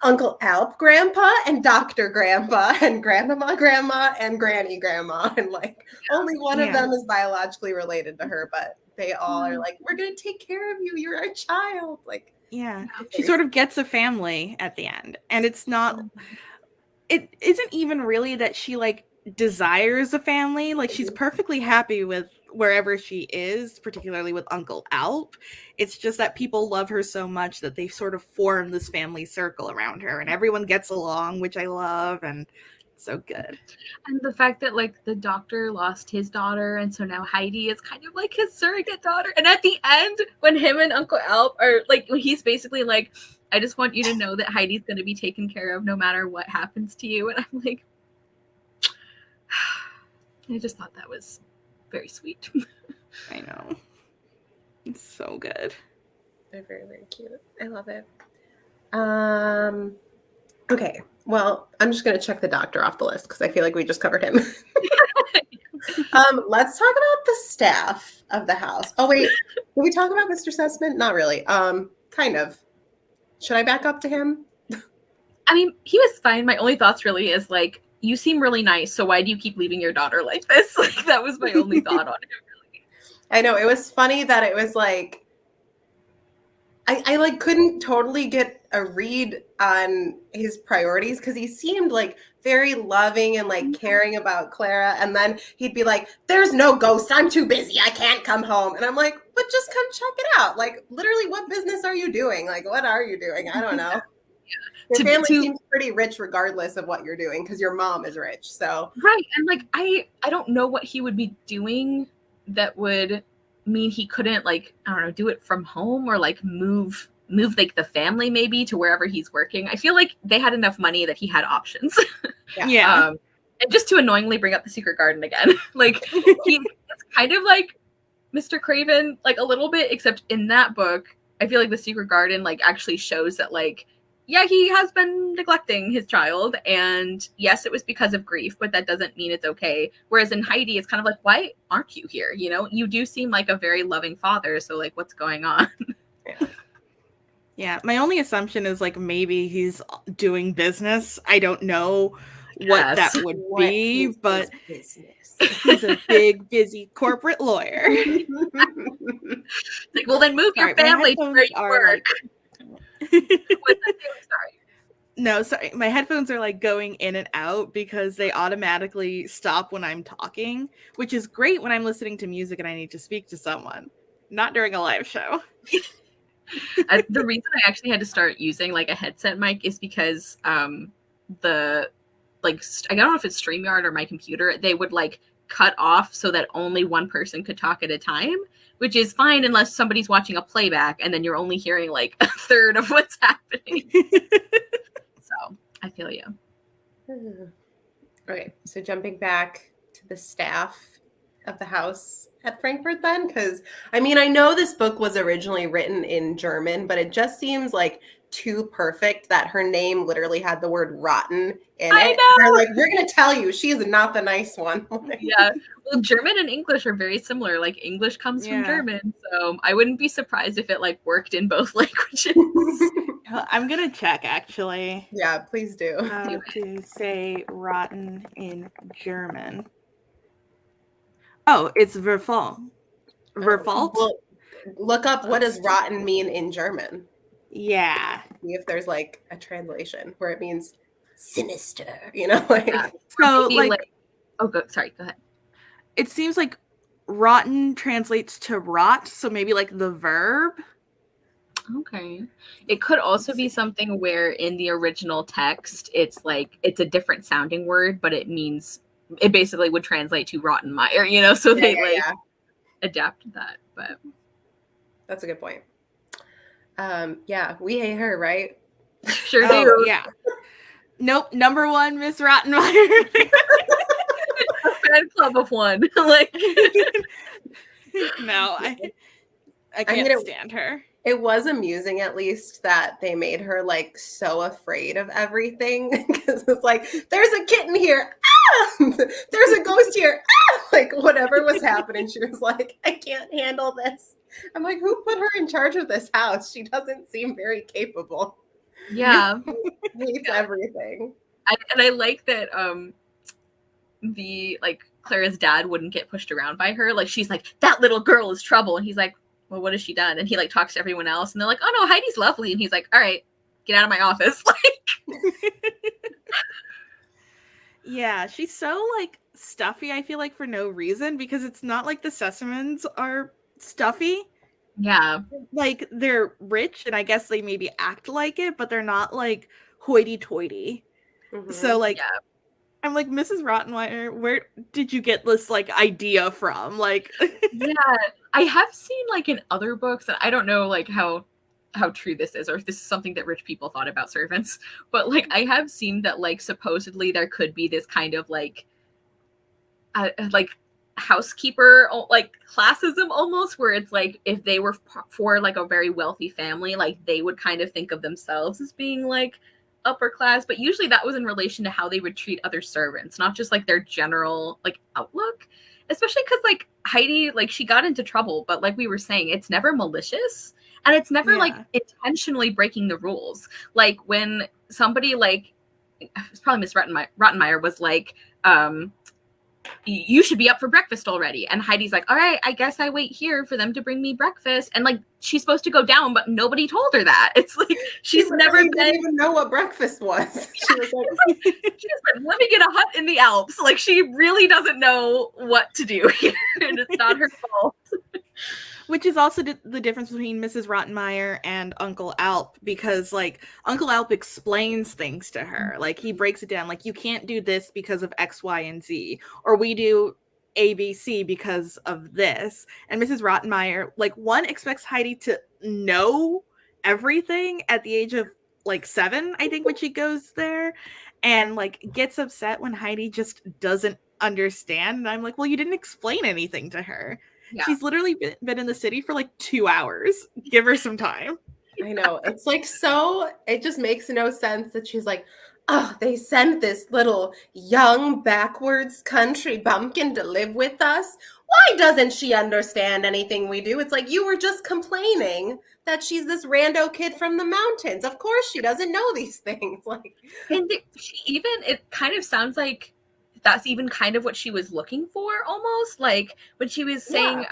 Speaker 1: Uncle Alp grandpa and Dr. Grandpa and Grandmama grandma and Granny grandma. And like only one of them is biologically related to her, but they all are like, we're going to take care of you. You're our child. Like,
Speaker 2: yeah. She sort of gets a family at the end. And it's not, it isn't even really that she like desires a family. Like she's perfectly happy with wherever she is, particularly with Uncle Alp. It's just that people love her so much that they sort of form this family circle around her, and everyone gets along, which I love, and it's so good.
Speaker 3: And the fact that like the doctor lost his daughter, and so now Heidi is kind of like his surrogate daughter. And at the end, when him and Uncle Alp are like, he's basically like, I just want you to know that Heidi's going to be taken care of no matter what happens to you. And I'm like, I just thought that was very sweet.
Speaker 2: I know. It's so good.
Speaker 1: They're very, very cute. I love it. Okay. Well, I'm just going to check the doctor off the list because I feel like we just covered him. Let's talk about the staff of the house. Oh, wait. Did we talk about Mr. Sussman? Not really. Kind of. Should I back up to him?
Speaker 3: I mean, he was fine. My only thoughts really is like, you seem really nice, so why do you keep leaving your daughter like this? Like, that was my only thought on him, really.
Speaker 1: I know. It was funny that it was like, I like couldn't totally get a read on his priorities because he seemed like very loving and like caring about Clara. And then he'd be like, there's no ghost. I'm too busy. I can't come home. And I'm like, but just come check it out. Like, literally, what business are you doing? Like, what are you doing? I don't know. Your family seems pretty rich regardless of what you're doing because your mom is rich. So
Speaker 3: right. And like, I don't know what he would be doing that would mean he couldn't, like, I don't know, do it from home or like move like the family maybe to wherever he's working. I feel like they had enough money that he had options.
Speaker 2: Yeah.
Speaker 3: And just to annoyingly bring up the secret garden again, like it's kind of like Mr. Craven, like a little bit, except in that book, I feel like the secret garden like actually shows that like, yeah, he has been neglecting his child, and yes, it was because of grief, but that doesn't mean it's okay. Whereas in Heidi, it's kind of like, why aren't you here? You know, you do seem like a very loving father, so like, what's going on?
Speaker 2: Yeah, my only assumption is like maybe he's doing business. I don't know what that would be, but he's a big, busy corporate lawyer.
Speaker 3: Like, well, then move your family to where you work. Sorry.
Speaker 2: No, sorry. My headphones are like going in and out because they automatically stop when I'm talking, which is great when I'm listening to music and I need to speak to someone, not during a live show.
Speaker 3: The reason I actually had to start using like a headset mic is because the like I don't know if it's StreamYard or my computer, they would like cut off so that only one person could talk at a time, which is fine unless somebody's watching a playback and then you're only hearing like a third of what's happening. So I feel you.
Speaker 1: Okay, so jumping back to the staff of the house at Frankfurt then, because I mean, I know this book was originally written in German, but it just seems like too perfect that her name literally had the word rotten in it.
Speaker 3: I know.
Speaker 1: They're like, we're going to tell you she is not the nice one.
Speaker 3: Yeah. Well, German and English are very similar. Like English comes from German. So I wouldn't be surprised if it like worked in both languages.
Speaker 2: I'm going to check actually.
Speaker 1: Yeah, please do.
Speaker 2: How to say rotten in German. Oh, it's Verfault. Verfault?
Speaker 1: Well, look up what does rotten mean in German.
Speaker 2: Yeah.
Speaker 1: See if there's like a translation where it means sinister, you know? Like,
Speaker 3: Yeah.
Speaker 2: So like
Speaker 3: sorry, go ahead.
Speaker 2: It seems like rotten translates to rot, so maybe like the verb.
Speaker 3: Okay. It could also be something where in the original text it's like it's a different sounding word, but it basically would translate to rotten mire, you know, so they adapted that. But
Speaker 1: that's a good point. Yeah, we hate her, right?
Speaker 3: Sure do.
Speaker 2: Yeah. Nope. Number one, Miss Rottenmeier.
Speaker 3: A fan club of one. Like,
Speaker 2: no, I can't stand her.
Speaker 1: It was amusing, at least, that they made her like so afraid of everything because it's like, there's a kitten here. Ah! There's a ghost here. Ah! Like, whatever was happening, she was like, I can't handle this. I'm like, who put her in charge of this house? She doesn't seem very capable.
Speaker 3: Yeah.
Speaker 1: Hates everything.
Speaker 3: And I like that Clara's dad wouldn't get pushed around by her. Like, she's like, that little girl is trouble. And he's like, well, what has she done? And he like talks to everyone else and they're like, oh no, Heidi's lovely. And he's like, all right, get out of my office.
Speaker 2: Yeah, she's so like stuffy, I feel like, for no reason, because it's not like the Sesamans are stuffy.
Speaker 3: Yeah.
Speaker 2: Like, they're rich and I guess they maybe act like it, but they're not like hoity-toity.
Speaker 1: Mhm.
Speaker 2: So like, I'm like, Mrs. Rottenmeier, where did you get this like idea from? Like,
Speaker 3: Yeah, I have seen like in other books, and I don't know like how true this is, or if this is something that rich people thought about servants, but like I have seen that like supposedly there could be this kind of like housekeeper like classism almost, where it's like if they were for like a very wealthy family, like they would kind of think of themselves as being like upper class, but usually that was in relation to how they would treat other servants, not just like their general like outlook. Especially because like Heidi, like she got into trouble, but like we were saying, it's never malicious and it's never like intentionally breaking the rules. Like when somebody like, it's probably Miss Rottenmeier was like, you should be up for breakfast already. And Heidi's like, all right, I guess I wait here for them to bring me breakfast. And like, she's supposed to go down, but nobody told her that. It's like, she's never
Speaker 1: didn't even know what breakfast was. She was like,
Speaker 3: she's been living in a hut in the Alps. Like, she really doesn't know what to do here. And it's not her fault.
Speaker 2: which is also the difference between Mrs. Rottenmeier and Uncle Alp, because like Uncle Alp explains things to her. Like he breaks it down, like you can't do this because of X, Y, and Z, or we do ABC because of this. And Mrs. Rottenmeier, like, one expects Heidi to know everything at the age of like 7, I think, when she goes there, and like gets upset when Heidi just doesn't understand. And I'm like, well, you didn't explain anything to her.
Speaker 3: Yeah.
Speaker 2: She's literally been in the city for like 2 hours. Give her some time.
Speaker 1: I know. It's like, so it just makes no sense that she's like, oh, they sent this little young backwards country bumpkin to live with us. Why doesn't she understand anything we do? It's like, you were just complaining that she's this rando kid from the mountains. Of course she doesn't know these things. Like,
Speaker 3: and it kind of sounds like that's even kind of what she was looking for, almost like when she was saying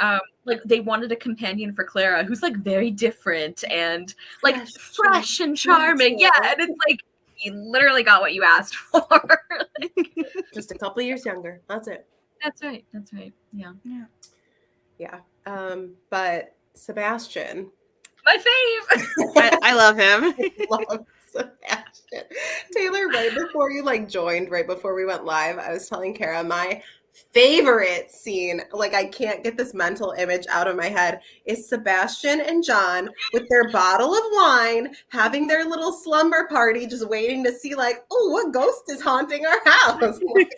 Speaker 3: like they wanted a companion for Clara who's like very different and like fresh and charming. Yeah, and it's like you literally got what you asked for. Like,
Speaker 1: just a couple of years younger. That's it.
Speaker 3: That's right. Yeah.
Speaker 1: But Sebastian,
Speaker 3: my fave.
Speaker 2: I love him.
Speaker 1: I love Sebastian. Taylor, right before you like joined, right before we went live, I was telling Kara my favorite scene, like I can't get this mental image out of my head, is Sebastian and John with their bottle of wine having their little slumber party, just waiting to see like, oh, what ghost is haunting our house. Like,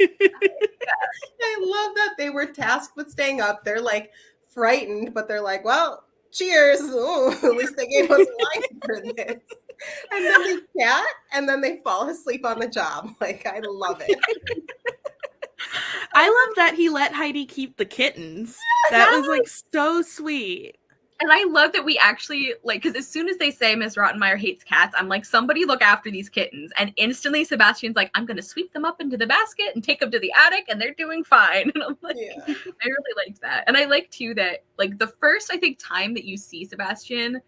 Speaker 1: I love that they were tasked with staying up. They're like frightened, but they're like, well, cheers. Ooh, at least they gave us wine for this. And then they chat, and then they fall asleep on the job. Like, I love it.
Speaker 2: I love that he let Heidi keep the kittens. That was like so sweet.
Speaker 3: And I love that we actually, like, because as soon as they say Miss Rottenmeier hates cats, I'm like, somebody look after these kittens. And instantly Sebastian's like, I'm going to sweep them up into the basket and take them to the attic, and they're doing fine. And I'm like, I really liked that. And I like, too, that, like, the first, I think, time that you see Sebastian,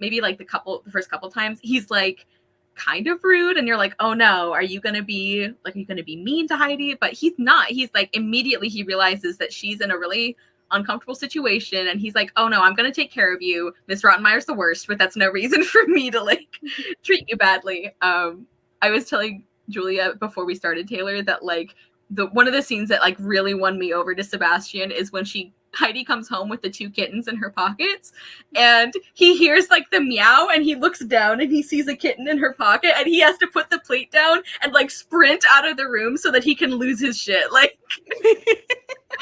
Speaker 3: maybe, like, the first couple times, he's, like, kind of rude, and you're like, oh, no, are you going to be mean to Heidi? But he's not. He's, like, immediately he realizes that she's in a really uncomfortable situation, and he's like, oh no, I'm gonna take care of you. Miss Rottenmeier's the worst, but that's no reason for me to like treat you badly. I was telling Julia before we started, Taylor, that like one of the scenes that like really won me over to Sebastian is when Heidi comes home with the 2 kittens in her pockets, and he hears like the meow, and he looks down and he sees a kitten in her pocket, and he has to put the plate down and like sprint out of the room so that he can lose his shit. Like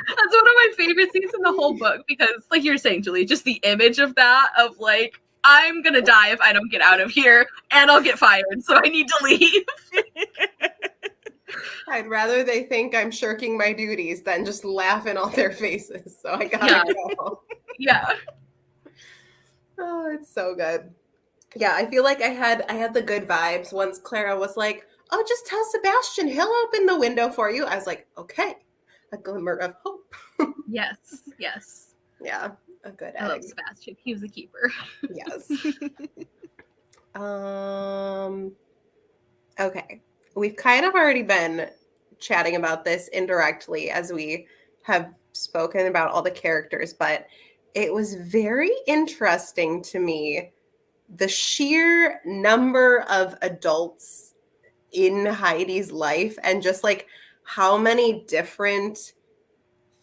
Speaker 3: that's one of my favorite scenes in the whole book, because like you were saying, Julie, just the image of that, of like, I'm gonna die if I don't get out of here, and I'll get fired, so I need to leave.
Speaker 1: I'd rather they think I'm shirking my duties than just laugh in all their faces. So I gotta
Speaker 3: Yeah.
Speaker 1: go.
Speaker 3: Yeah.
Speaker 1: Oh, it's so good. Yeah, I feel like I had the good vibes once Clara was like, "Oh, just tell Sebastian, he'll open the window for you." I was like, "Okay, a glimmer of hope."
Speaker 3: Yes. Yes.
Speaker 1: Yeah, a good
Speaker 3: I love
Speaker 1: egg.
Speaker 3: Sebastian. He was a keeper.
Speaker 1: Yes. Um. Okay, we've kind of already been chatting about this indirectly as we have spoken about all the characters, but it was very interesting to me the sheer number of adults in Heidi's life and just like how many different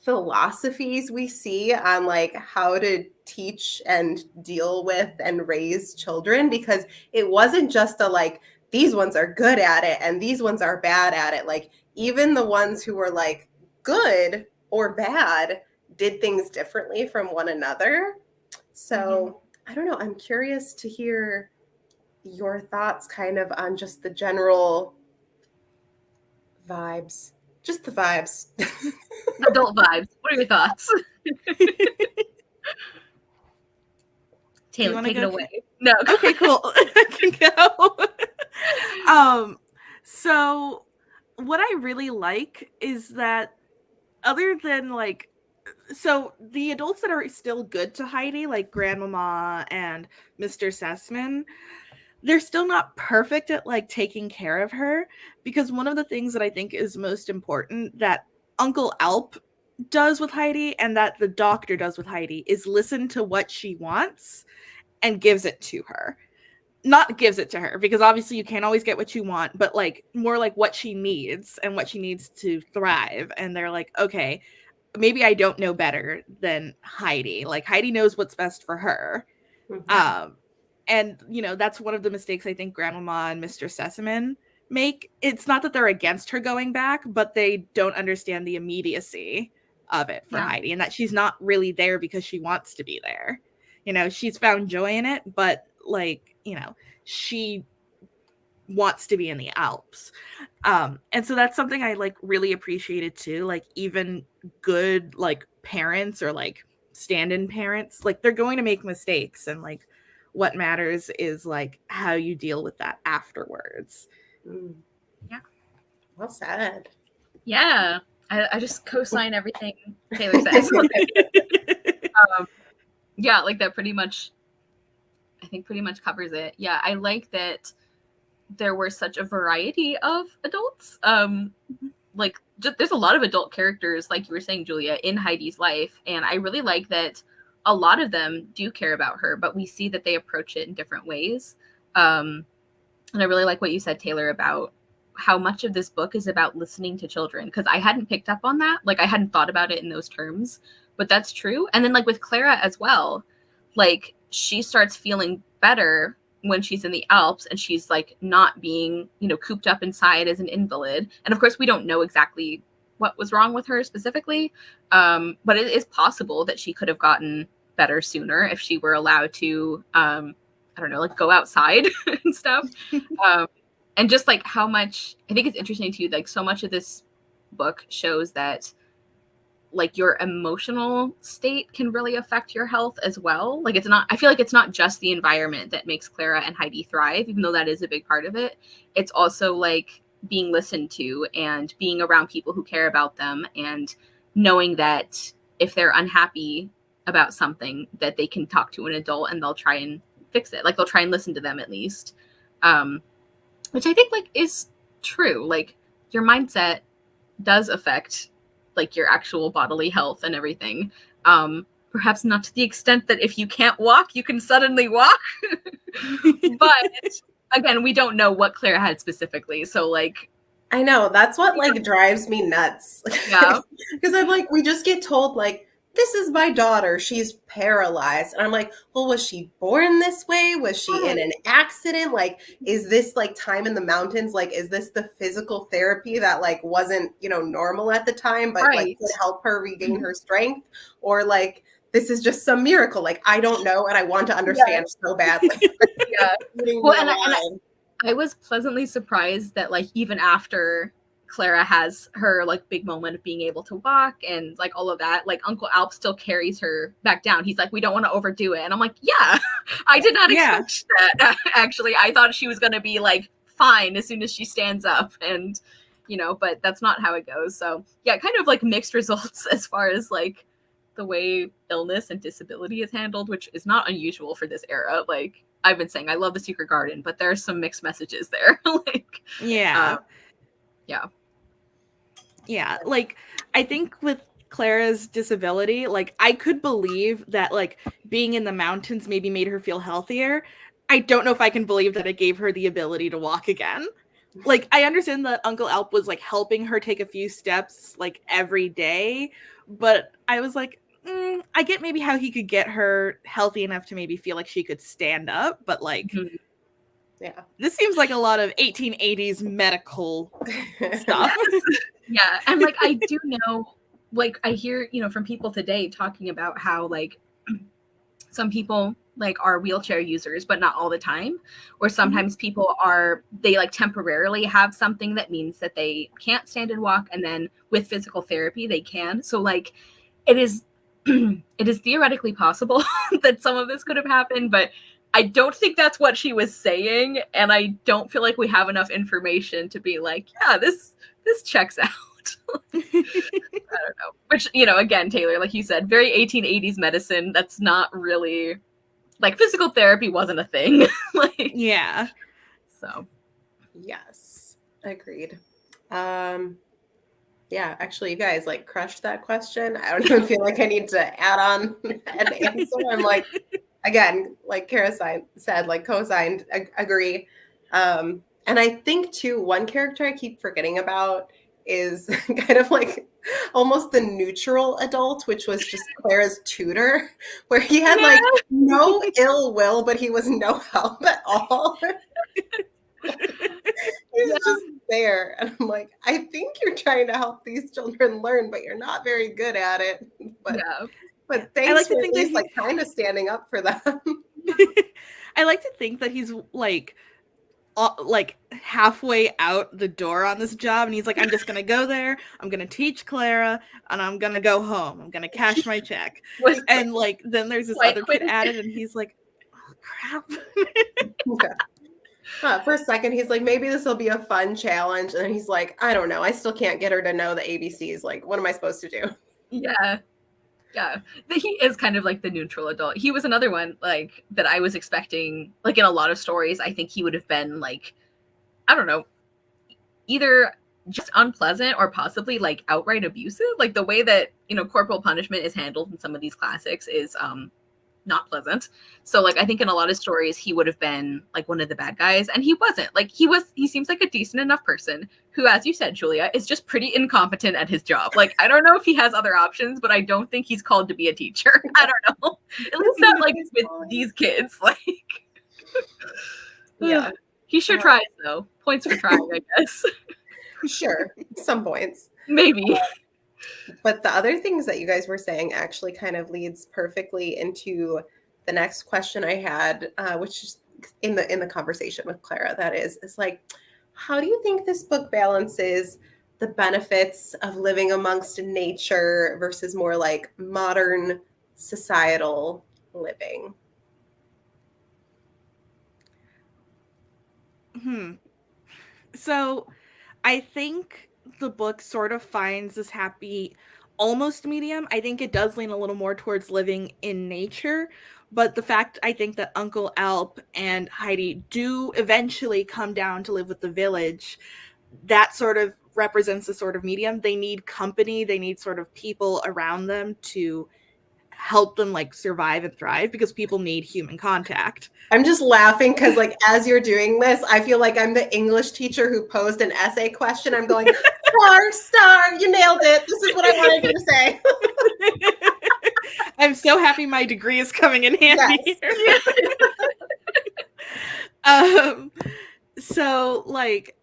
Speaker 1: philosophies we see on like how to teach and deal with and raise children, because it wasn't just a like these ones are good at it and these ones are bad at it. Like even the ones who were like good or bad did things differently from one another. So I don't know, I'm curious to hear your thoughts kind of on just the general vibes. Just the vibes.
Speaker 3: Adult vibes. What are your thoughts? Taylor,
Speaker 2: wanna
Speaker 3: take it
Speaker 2: go,
Speaker 3: away. No.
Speaker 2: Okay, cool. I can go. So what I really like is that other than like, so the adults that are still good to Heidi, like Grandmama and Mr. Sussman, they're still not perfect at like taking care of her, because one of the things that I think is most important that Uncle Alp does with Heidi and that the doctor does with Heidi is listen to what she wants and gives it to her. Not gives it to her, because obviously you can't always get what you want, but like more like what she needs and what she needs to thrive. And they're like, okay, maybe I don't know better than Heidi. Like Heidi knows what's best for her. Um, and you know, that's one of the mistakes I think Grandmama and Mr. Sesamin make. It's not that they're against her going back, but they don't understand the immediacy of it for
Speaker 3: Yeah.
Speaker 2: Heidi, and that she's not really there because she wants to be there. You know, she's found joy in it, but like, you know, she wants to be in the Alps. And so that's something I like really appreciated too. Like even good like parents or like stand-in parents, like they're going to make mistakes, and like what matters is like how you deal with that afterwards.
Speaker 3: Yeah.
Speaker 1: Well said.
Speaker 3: Yeah. I just co-sign everything Taylor says. Yeah, like that pretty much, I think pretty much covers it. Yeah, I like that there were such a variety of adults. Like there's a lot of adult characters, like you were saying, Julia, in Heidi's life, and I really like that a lot of them do care about her, but we see that they approach it in different ways. And I really like what you said, Taylor, about how much of this book is about listening to children, because I hadn't picked up on that. Like I hadn't thought about it in those terms, but that's true. And then like with Clara as well, like she starts feeling better when she's in the Alps and she's like not being, you know, cooped up inside as an invalid. And of course we don't know exactly what was wrong with her specifically, but it is possible that she could have gotten better sooner if she were allowed to I don't know, like go outside and stuff. And just like how much, I think it's interesting too, like so much of this book shows that like your emotional state can really affect your health as well. Like it's not, I feel like it's not just the environment that makes Clara and Heidi thrive, even though that is a big part of it. It's also like being listened to and being around people who care about them, and knowing that if they're unhappy about something, that they can talk to an adult and they'll try and fix it. Like they'll try and listen to them at least. Which I think like is true. Like your mindset does affect like your actual bodily health and everything. Perhaps not to the extent that if you can't walk, you can suddenly walk. But again, we don't know what Claire had specifically. So like,
Speaker 1: I know, that's what like drives me nuts.
Speaker 3: yeah,
Speaker 1: Because I'm like, we just get told like, this is my daughter, she's paralyzed. And I'm like, well, was she born this way? Was she in an accident? Like, is this like time in the mountains? Like, is this the physical therapy that like wasn't, you know, normal at the time, but like
Speaker 3: right.
Speaker 1: could help her regain her strength? Or like, this is just some miracle. Like, I don't know. And I want to understand so badly.
Speaker 3: Yeah. Well, and I was pleasantly surprised that like even after Clara has her like big moment of being able to walk and like all of that, like Uncle Alp still carries her back down. He's like, we don't want to overdo it. And I'm like, yeah, I did not expect that. Actually, I thought she was going to be like fine as soon as she stands up, and but that's not how it goes. So yeah, kind of like mixed results as far as like the way illness and disability is handled, which is not unusual for this era. Like I've been saying, I love The Secret Garden, but there's some mixed messages there. Like
Speaker 2: yeah. Yeah, like I think with Clara's disability, like I could believe that like being in the mountains maybe made her feel healthier. I don't know if I can believe that it gave her the ability to walk again. Like I understand that Uncle Alp was like helping her take a few steps like every day, but I was like, I get maybe how he could get her healthy enough to maybe feel like she could stand up, but like
Speaker 1: yeah,
Speaker 2: this seems like a lot of 1880s medical stuff.
Speaker 3: Yeah, and like I do know, like I hear, from people today talking about how like some people like are wheelchair users, but not all the time, or sometimes people they like temporarily have something that means that they can't stand and walk, and then with physical therapy they can. So like it is it is theoretically possible that some of this could have happened, but I don't think that's what she was saying, and I don't feel like we have enough information to be like, yeah, this checks out. I don't know. Which, again, Taylor, like you said, very 1880s medicine. That's not really like physical therapy wasn't a thing. Like
Speaker 2: yeah.
Speaker 3: So
Speaker 1: yes, agreed. Yeah, actually, you guys like crushed that question. I don't even feel like I need to add on an answer. I'm like, again, like Kara said, like co-signed, agree. And I think too, one character I keep forgetting about is kind of like almost the neutral adult, which was just Clara's tutor, where he had like no ill will, but he was no help at all. He's just there. And I'm like, I think you're trying to help these children learn, but you're not very good at it. But thanks
Speaker 2: like
Speaker 1: for at least like kind of standing up for them.
Speaker 2: I like to think that he's like halfway out the door on this job, and he's like, I'm just gonna go there, I'm gonna teach Clara, and I'm gonna go home, I'm gonna cash my check. And like then there's this other kid added, and he's like, oh crap.
Speaker 1: For a second he's like, maybe this will be a fun challenge, and then he's like, I don't know, I still can't get her to know the ABCs. Like, what am I supposed to do?
Speaker 3: Yeah, he is kind of like the neutral adult. He was another one like that I was expecting, like in a lot of stories I think he would have been like, I don't know, either just unpleasant or possibly like outright abusive. Like the way that corporal punishment is handled in some of these classics is not pleasant. So like I think in a lot of stories he would have been like one of the bad guys, and he wasn't. Like he seems like a decent enough person who, as you said, Julia, is just pretty incompetent at his job. Like I don't know if he has other options, but I don't think he's called to be a teacher. I don't know. At least not like with these kids. Like
Speaker 1: yeah,
Speaker 3: he sure tries though. Points for trying, I guess.
Speaker 1: Sure, some points
Speaker 3: maybe.
Speaker 1: But the other things that you guys were saying actually kind of leads perfectly into the next question I had, which is in the conversation with Clara. That is like, how do you think this book balances the benefits of living amongst nature versus more like modern societal living?
Speaker 2: So I think the book sort of finds this happy almost medium. I think it does lean a little more towards living in nature, but the fact I think that Uncle Alp and Heidi do eventually come down to live with the village, that sort of represents the sort of medium. They need company, they need sort of people around them to help them like survive and thrive, because people need human contact.
Speaker 1: I'm just laughing because like as you're doing this, I feel like I'm the English teacher who posed an essay question. I'm going, star, you nailed it. This is what I wanted you to say.
Speaker 2: I'm so happy my degree is coming in handy
Speaker 1: yes.
Speaker 2: here. So like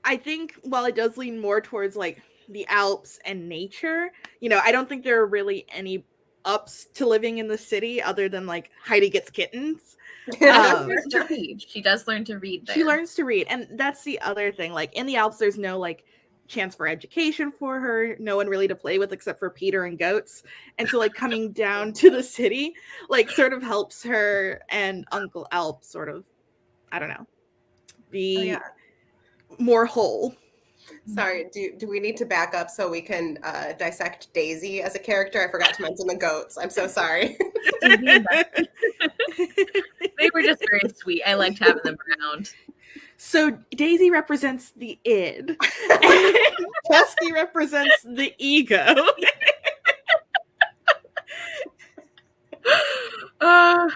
Speaker 2: I think while it does lean more towards like the Alps and nature, I don't think there are really any ups to living in the city other than like Heidi gets kittens.
Speaker 3: She learns to read. She does learn to read there.
Speaker 2: She learns to read, and that's the other thing. Like in the Alps, there's no like chance for education for her, no one really to play with except for Peter and goats. And so like coming down to the city, like sort of helps her and Uncle Alp sort of, I don't know, be more whole.
Speaker 1: Sorry, do we need to back up so we can dissect Daisy as a character? I forgot to mention the goats. I'm so sorry.
Speaker 3: They were just very sweet. I liked having them around.
Speaker 2: So Daisy represents the id, and Chesky represents the ego.
Speaker 3: I'm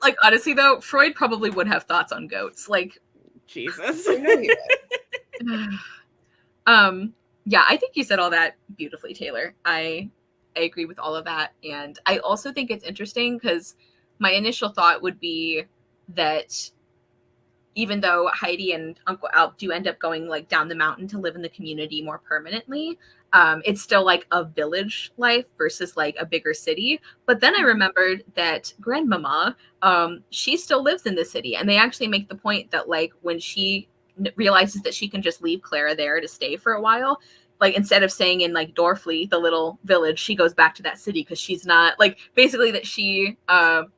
Speaker 3: like, honestly though, Freud probably would have thoughts on goats. Like,
Speaker 2: Jesus.
Speaker 1: I know he would.
Speaker 3: Yeah, I think you said all that beautifully, Taylor. I agree with all of that. And I also think it's interesting because my initial thought would be that even though Heidi and Uncle Alp do end up going like down the mountain to live in the community more permanently, it's still like a village life versus like a bigger city. But then I remembered that Grandmama, she still lives in the city, and they actually make the point that like when she realizes that she can just leave Clara there to stay for a while, like instead of staying in like Dorfley, the little village, she goes back to that city because she's not like basically that she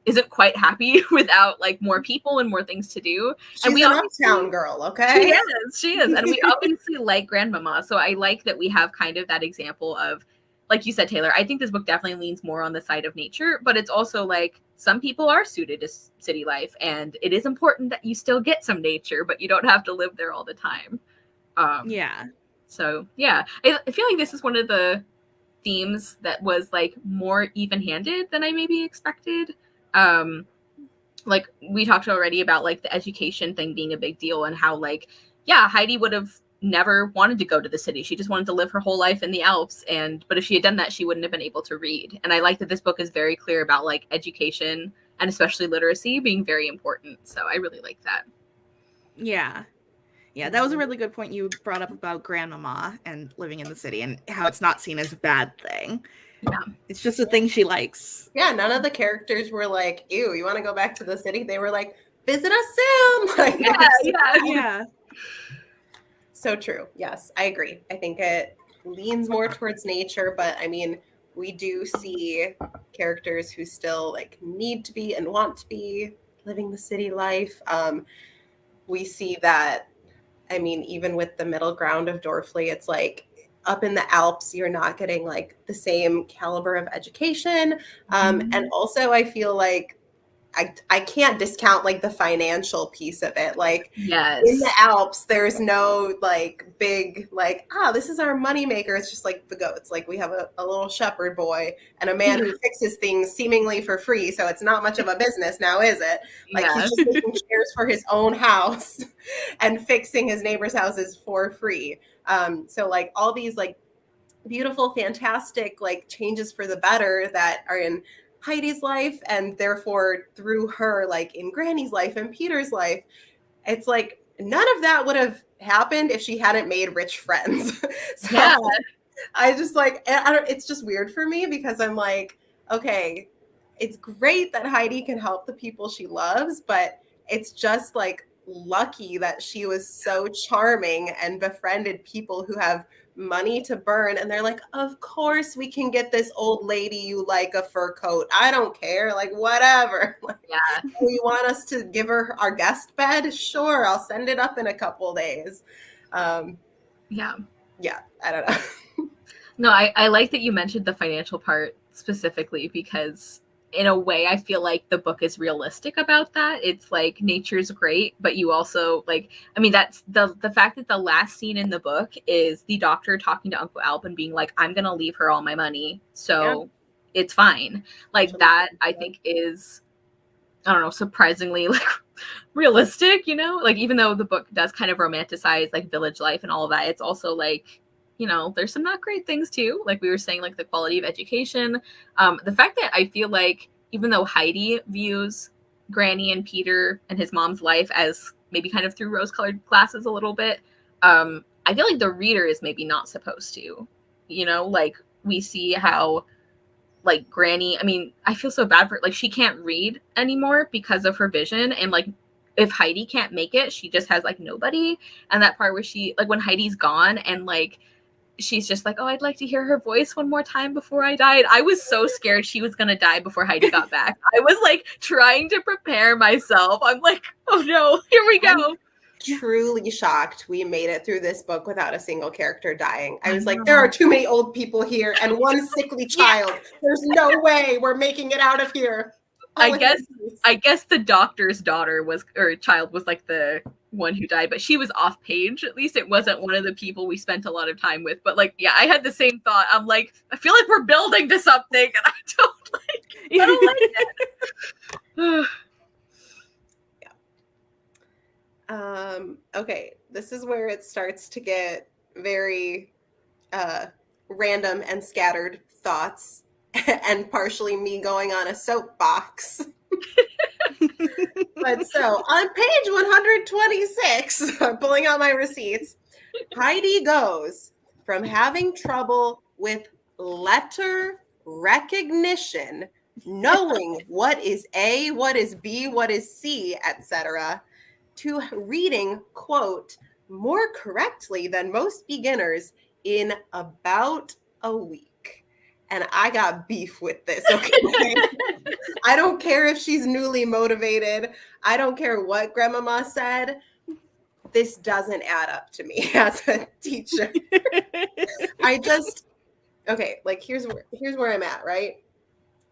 Speaker 3: isn't quite happy without like more people and more things to do.
Speaker 1: She's
Speaker 3: and we
Speaker 1: an uptown girl, okay?
Speaker 3: she is, and we obviously like Grandmama. So I like that we have kind of that example of, like you said, Taylor. I think this book definitely leans more on the side of nature, but it's also like some people are suited to city life, and it is important that you still get some nature, but you don't have to live there all the time.
Speaker 2: Yeah.
Speaker 3: So yeah, I feel like this is one of the themes that was like more even-handed than I maybe expected. Like we talked already about like the education thing being a big deal, and how like, yeah, Heidi would have never wanted to go to the city. She just wanted to live her whole life in the Alps. But if she had done that, she wouldn't have been able to read. And I like that this book is very clear about like education and especially literacy being very important. So I really like that.
Speaker 2: Yeah. Yeah, that was a really good point you brought up about Grandmama and living in the city and how it's not seen as a bad thing.
Speaker 3: Yeah.
Speaker 2: It's just a thing she likes.
Speaker 1: Yeah, none of the characters were like, ew, you want to go back to the city? They were like, visit us soon. Like,
Speaker 2: Yeah.
Speaker 1: So true. Yes, I agree. I think it leans more towards nature, but I mean, we do see characters who still like need to be and want to be living the city life. We see that, I mean, even with the middle ground of Dorfley, it's like up in the Alps, you're not getting like the same caliber of education. And also I feel like I can't discount like the financial piece of it. Like
Speaker 3: Yes.
Speaker 1: in the Alps, there's no like big like, this is our moneymaker. It's just like the goats. Like we have a little shepherd boy and a man who fixes things seemingly for free. So it's not much of a business now, is it? Like he's just making chairs for his own house and fixing his neighbors' houses for free. So like all these like beautiful, fantastic like changes for the better that are in Heidi's life, and therefore through her, like in Granny's life and Peter's life, it's like none of that would have happened if she hadn't made rich friends. So
Speaker 3: Yeah.
Speaker 1: I just like, it's just weird for me because I'm like, okay, it's great that Heidi can help the people she loves, but it's just like lucky that she was so charming and befriended people who have money to burn, and they're like, of course we can get this old lady you like a fur coat, I don't care, like whatever. Like,
Speaker 3: Yeah.
Speaker 1: you want us to give her our guest bed, sure, I'll send it up in a couple days.
Speaker 3: Yeah,
Speaker 1: I don't know.
Speaker 3: No, I like that you mentioned the financial part specifically, because in a way I feel like the book is realistic about that. It's like nature's great, but you also like, I mean, that's the fact that the last scene in the book is the doctor talking to Uncle Alp and being like, I'm gonna leave her all my money, so it's fine. Like that I think is, I don't know, surprisingly like realistic, you know? Like even though the book does kind of romanticize like village life and all of that, it's also like, you know, there's some not great things too. Like we were saying, like the quality of education. The fact that I feel like even though Heidi views Granny and Peter and his mom's life as maybe kind of through rose-colored glasses a little bit, I feel like the reader is maybe not supposed to, you know, like we see how like Granny, I mean, I feel so bad for, like she can't read anymore because of her vision, and like if Heidi can't make it, she just has like nobody. And that part where she, like, when Heidi's gone and like she's just like, oh, I'd like to hear her voice one more time before I died. I was so scared she was gonna die before Heidi got back. I was like trying to prepare myself. I'm like, oh no, here we go.
Speaker 1: Truly shocked we made it through this book without a single character dying. I was
Speaker 3: I
Speaker 1: like,
Speaker 3: know.
Speaker 1: there are too many old people here and one sickly child. There's no way we're making it out of here.
Speaker 3: I guess the doctor's daughter was, or child was like the one who died, but she was off page. At least it wasn't one of the people we spent a lot of time with. But like, yeah, I had the same thought. I'm like, I feel like we're building to something, and I don't like it.
Speaker 1: Okay, this is where it starts to get very random and scattered thoughts, and partially me going on a soapbox. But so on page 126, pulling out my receipts, Heidi goes from having trouble with letter recognition, knowing what is A, what is B, what is C, etc., to reading, quote, more correctly than most beginners in about a week. And I got beef with this, okay? I don't care if she's newly motivated. I don't care what Grandmama said. This doesn't add up to me as a teacher. Okay, like here's where I'm at, right?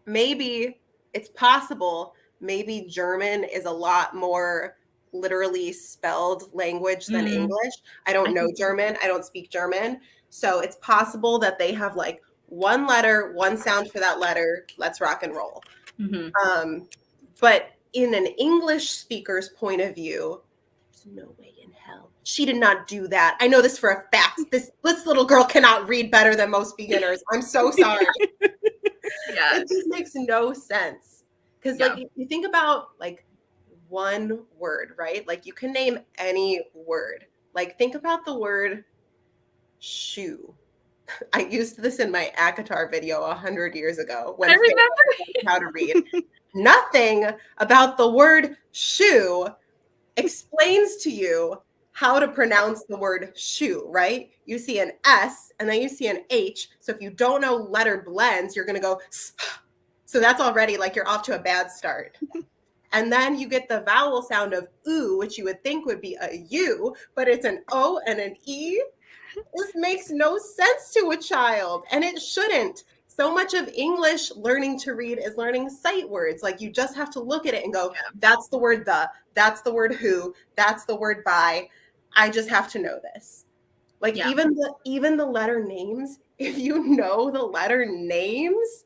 Speaker 1: Maybe it's possible, maybe German is a lot more literally spelled language than English. I don't know German. I don't speak German. So it's possible that they have like one letter, one sound for that letter. Let's rock and roll. But in an English speaker's point of view, there's no way in hell. She did not do that. I know this for a fact. This little girl cannot read better than most beginners. I'm so sorry.
Speaker 3: Yeah.
Speaker 1: It just makes no sense. Because like you think about like one word, right? Like you can name any word. Like think about the word shoe. I used this in my ACOTAR video 100 years ago when I remember how to read. Nothing about the word shoe explains to you how to pronounce the word shoe, right? You see an S and then you see an H. So if you don't know letter blends, you're going to go, so that's already like you're off to a bad start. And then you get the vowel sound of oo, which you would think would be a U, but it's an O and an E. This makes no sense to a child, and it shouldn't. So much of English learning to read is learning sight words. Like you just have to look at it and go, that's the word the, that's the word who, that's the word by. I just have to know this. Like even the letter names, if you know the letter names,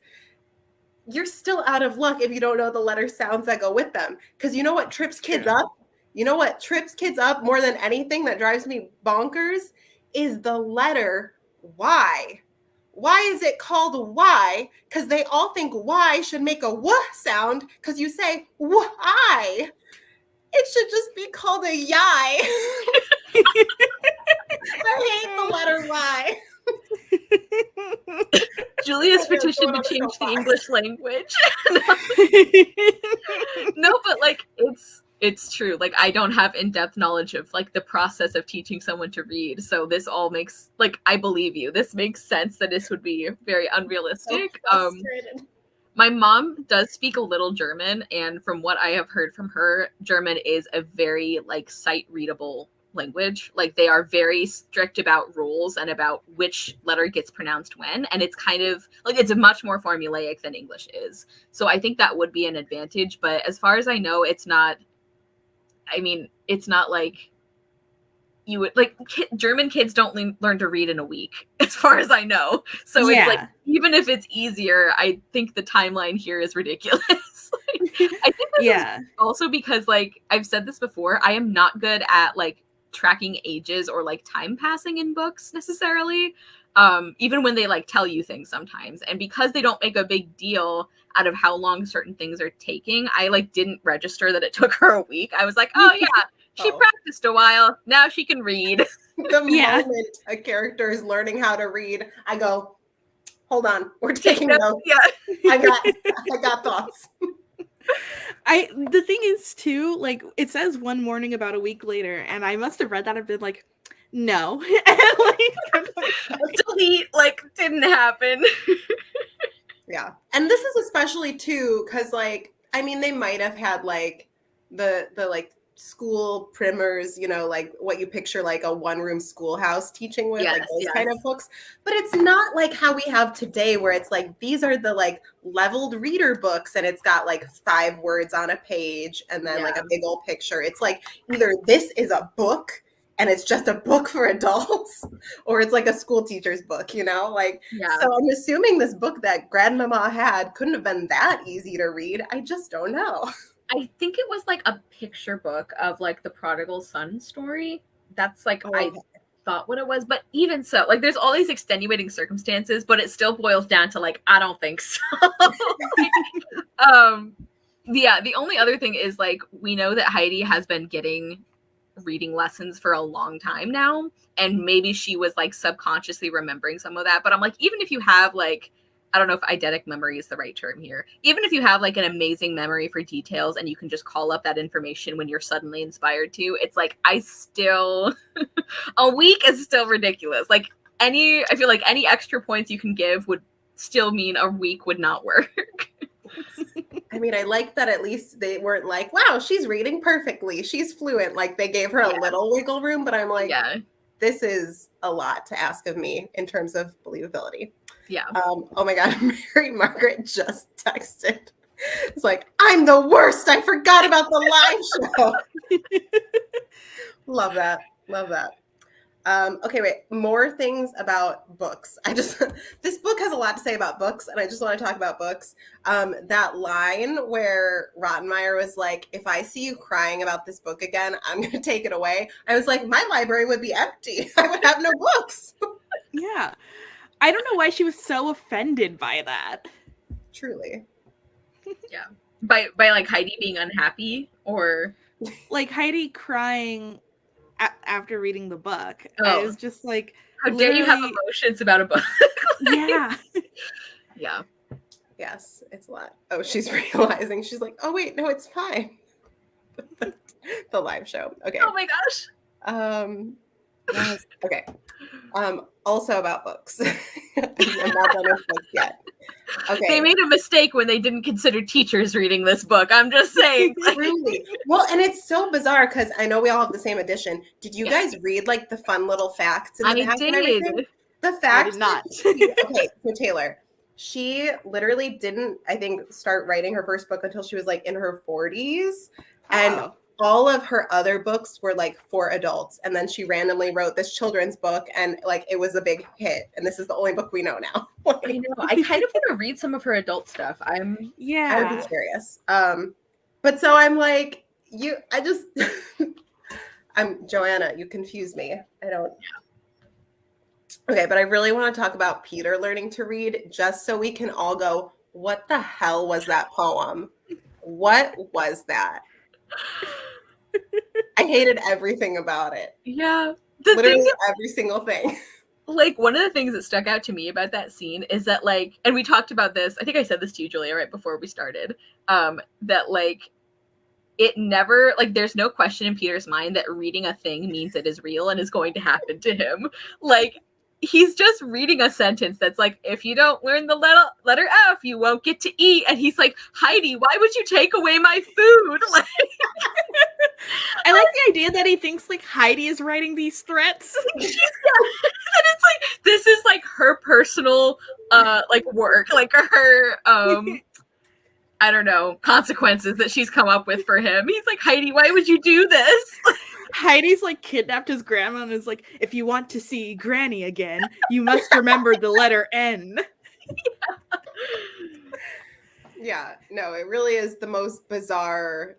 Speaker 1: you're still out of luck if you don't know the letter sounds that go with them. Because you know what trips kids up? You know what trips kids up more than anything that drives me bonkers is the letter Y. Why is it called Y? Because they all think Y should make a W sound because you say Y. It should just be called a Y. I hate the letter Y.
Speaker 3: Julia's petition to change the English language. No, but like it's true. Like I don't have in-depth knowledge of like the process of teaching someone to read. So this all makes like I believe you. This makes sense that this would be very unrealistic. My mom does speak a little German, and from what I have heard from her, German is a very like sight readable language. Like they are very strict about rules and about which letter gets pronounced when, and it's kind of like it's much more formulaic than English is. So I think that would be an advantage, but as far as I know, it's not like you would like German kids don't learn to read in a week as far as I know. So it's like even if it's easier, I think the timeline here is ridiculous. I think this is also because like I've said this before, I am not good at like tracking ages or like time passing in books necessarily, even when they like tell you things sometimes. And because they don't make a big deal out of how long certain things are taking, I like didn't register that it took her a week. I was like, oh yeah, she practiced a while, now she can read.
Speaker 1: The moment a character is learning how to read, I go, hold on, we're taking notes. I got thoughts.
Speaker 2: The thing is too, like it says one morning about a week later, and I must have read that and been like, no. And like kept on going.
Speaker 3: Delete, like, didn't happen.
Speaker 1: Yeah. And this is especially too, because like, I mean, they might have had like the like school primers, you know, like what you picture like a one-room schoolhouse teaching with, like
Speaker 3: Yes,
Speaker 1: those
Speaker 3: yes.
Speaker 1: kind of books. But it's not like how we have today, where it's like these are the like leveled reader books and it's got like 5 words on a page and then like a big old picture. It's like either this is a book and it's just a book for adults, or it's like a school teacher's book, you know? Like,
Speaker 3: Yeah.
Speaker 1: so I'm assuming this book that Grandmama had couldn't have been that easy to read. I just don't know.
Speaker 3: I think it was like a picture book of like the prodigal son story. That's like I thought what it was, but even so, like there's all these extenuating circumstances, but it still boils down to like I don't think so. Yeah, the only other thing is like we know that Heidi has been getting reading lessons for a long time now, and maybe she was like subconsciously remembering some of that, but I'm like, even if you have like, I don't know if eidetic memory is the right term here, even if you have like an amazing memory for details and you can just call up that information when you're suddenly inspired to, it's like I still a week is still ridiculous. Like I feel like any extra points you can give would still mean a week would not work.
Speaker 1: I mean, I like that at least they weren't like, wow, she's reading perfectly. She's fluent. Like they gave her a little wiggle room, but I'm like, this is a lot to ask of me in terms of believability.
Speaker 3: Yeah.
Speaker 1: Oh my God, Mary Margaret just texted. It's like, I'm the worst. I forgot about the live show. Love that. Love that. Okay, wait. More things about books. This book has a lot to say about books, and I just want to talk about books. That line where Rottenmeier was like, if I see you crying about this book again, I'm going to take it away. I was like, my library would be empty. I would have no books.
Speaker 2: Yeah. I don't know why she was so offended by that.
Speaker 1: Truly.
Speaker 3: Yeah. By like Heidi being unhappy, or
Speaker 2: like Heidi crying after reading the book. I was just like,
Speaker 3: how dare you have emotions about a book?
Speaker 2: Yeah.
Speaker 3: Yeah.
Speaker 1: Yes, it's a lot. Oh, she's realizing. She's like, oh wait, no, it's fine. The live show. Okay.
Speaker 3: Oh my gosh.
Speaker 1: Yes. Okay. Also about books. I'm not done with books yet. Okay.
Speaker 3: They made a mistake when they didn't consider teachers reading this book. I'm just saying.
Speaker 1: Truly. Well, and it's so bizarre because I know we all have the same edition. Did you guys read like the fun little facts in the back and everything? The facts.
Speaker 2: I did not.
Speaker 1: Okay, so Taylor, she literally didn't, I think, start writing her first book until she was like in her 40s. And all of her other books were like for adults. And then she randomly wrote this children's book and like it was a big hit. And this is the only book we know now.
Speaker 3: I know. I kind of want to read some of her adult stuff. I would
Speaker 1: be curious. But so I'm like, I'm Joanna, you confuse me. I don't. Okay, but I really want to talk about Peter learning to read just so we can all go, what the hell was that poem? What was that? I hated everything about it.
Speaker 3: Yeah.
Speaker 1: Literally every single thing.
Speaker 3: Like, one of the things that stuck out to me about that scene is that, like, and we talked about this, I think I said this to you, Julia, right before we started, that, like, it never, like, there's no question in Peter's mind that reading a thing means it is real and is going to happen to him. Like, he's just reading a sentence that's like, if you don't learn the letter F, you won't get to eat. And he's like, Heidi, why would you take away my food? Like,
Speaker 2: I like the idea that he thinks like Heidi is writing these threats.
Speaker 3: And it's like, this is like her personal like work, like her I don't know, consequences that she's come up with for him. He's like, Heidi, why would you do this?
Speaker 2: Heidi's like kidnapped his grandma and is like, if you want to see Granny again, you must remember the letter N.
Speaker 1: Yeah, no, it really is the most bizarre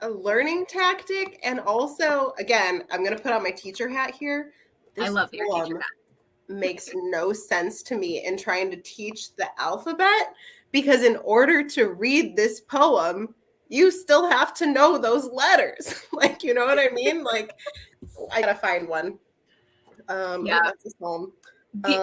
Speaker 1: learning tactic. And also, again, I'm going to put on my teacher hat here.
Speaker 3: I love your teacher hat.
Speaker 1: Makes no sense to me in trying to teach the alphabet, because in order to read this poem, you still have to know those letters. Like, you know what I mean? Like, I gotta find one. That's his home.
Speaker 3: The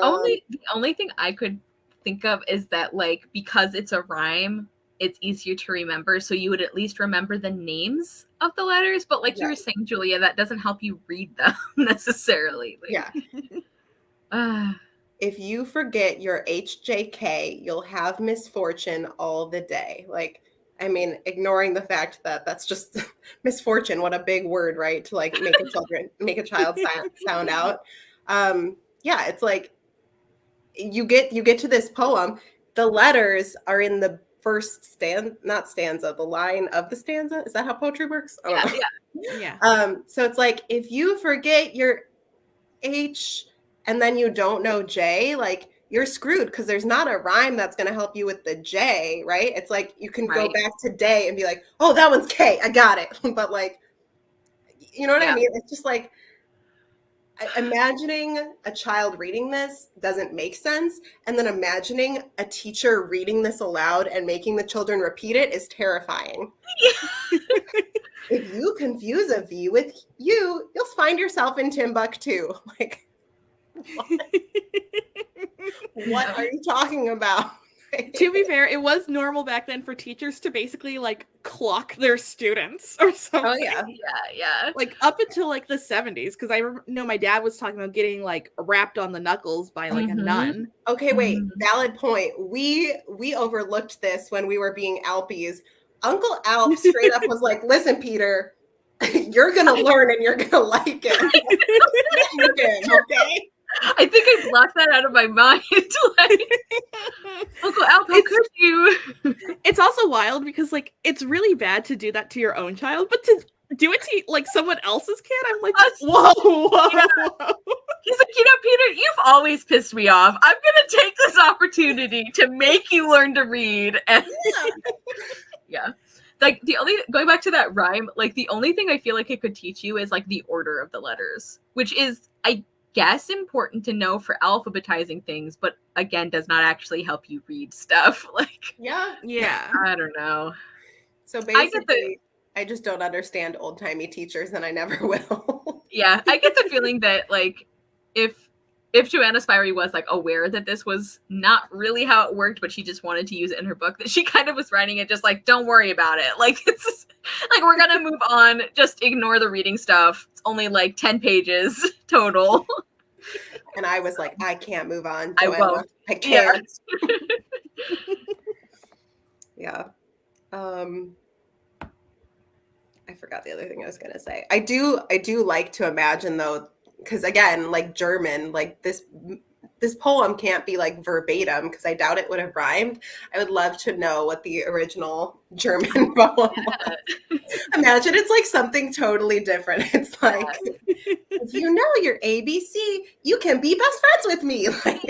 Speaker 3: only thing I could think of is that, like, because it's a rhyme, it's easier to remember. So you would at least remember the names of the letters. But like you were saying, Julia, that doesn't help you read them necessarily. Like,
Speaker 1: yeah. If you forget your HJK, you'll have misfortune all the day. Like, I mean, ignoring the fact that that's just misfortune. What a big word, right? To like make a child sound out. Yeah, it's like you get to this poem. The letters are in the first not stanza, the line of the stanza. Is that how poetry works? I don't know.
Speaker 2: Yeah.
Speaker 1: So it's like if you forget your H and then you don't know J, like you're screwed because there's not a rhyme that's going to help you with the J, right? It's like you can go back to day and be like, oh, that one's K, I got it. But like, you know what I mean? It's just like imagining a child reading this doesn't make sense. And then imagining a teacher reading this aloud and making the children repeat it is terrifying. If you confuse a V with U, you'll find yourself in Timbuktu. Like, what are you talking about?
Speaker 2: To be fair, it was normal back then for teachers to basically like clock their students or something.
Speaker 1: Oh yeah.
Speaker 3: Yeah.
Speaker 2: Like up until like the 70s, because I know my dad was talking about getting like rapped on the knuckles by like a nun.
Speaker 1: Okay, wait, valid point. We overlooked this when we were being Alpies. Uncle Alp straight up was like, listen, Peter, you're gonna learn and you're gonna like it. Okay.
Speaker 3: I think I blocked that out of my mind. Like, Uncle Alp, how could you?
Speaker 2: It's also wild because like it's really bad to do that to your own child, but to do it to like someone else's kid, I'm like, whoa.
Speaker 3: He's like, Peter, you've always pissed me off. I'm gonna take this opportunity to make you learn to read. And yeah. Like going back to that rhyme, like the only thing I feel like it could teach you is like the order of the letters, which is, I guess, important to know for alphabetizing things, but again, does not actually help you read stuff. Like,
Speaker 2: yeah,
Speaker 3: I don't know.
Speaker 1: So basically, I just don't understand old-timey teachers, and I never will.
Speaker 3: Yeah, I get the feeling that like if Joanna Spyri was like aware that this was not really how it worked, but she just wanted to use it in her book, that she kind of was writing it just like, don't worry about it. Like, it's like, we're gonna move on. Just ignore the reading stuff. It's only like 10 pages total.
Speaker 1: And I was like, I can't move on.
Speaker 3: Joanna. I won't.
Speaker 1: I can't. Yeah. I forgot the other thing I was gonna say. I do like to imagine though, because again, like German, like this poem can't be like verbatim because I doubt it would have rhymed. I would love to know what the original German poem was. Imagine it's like something totally different. It's like, if you know your ABC, you can be best friends with me. Like,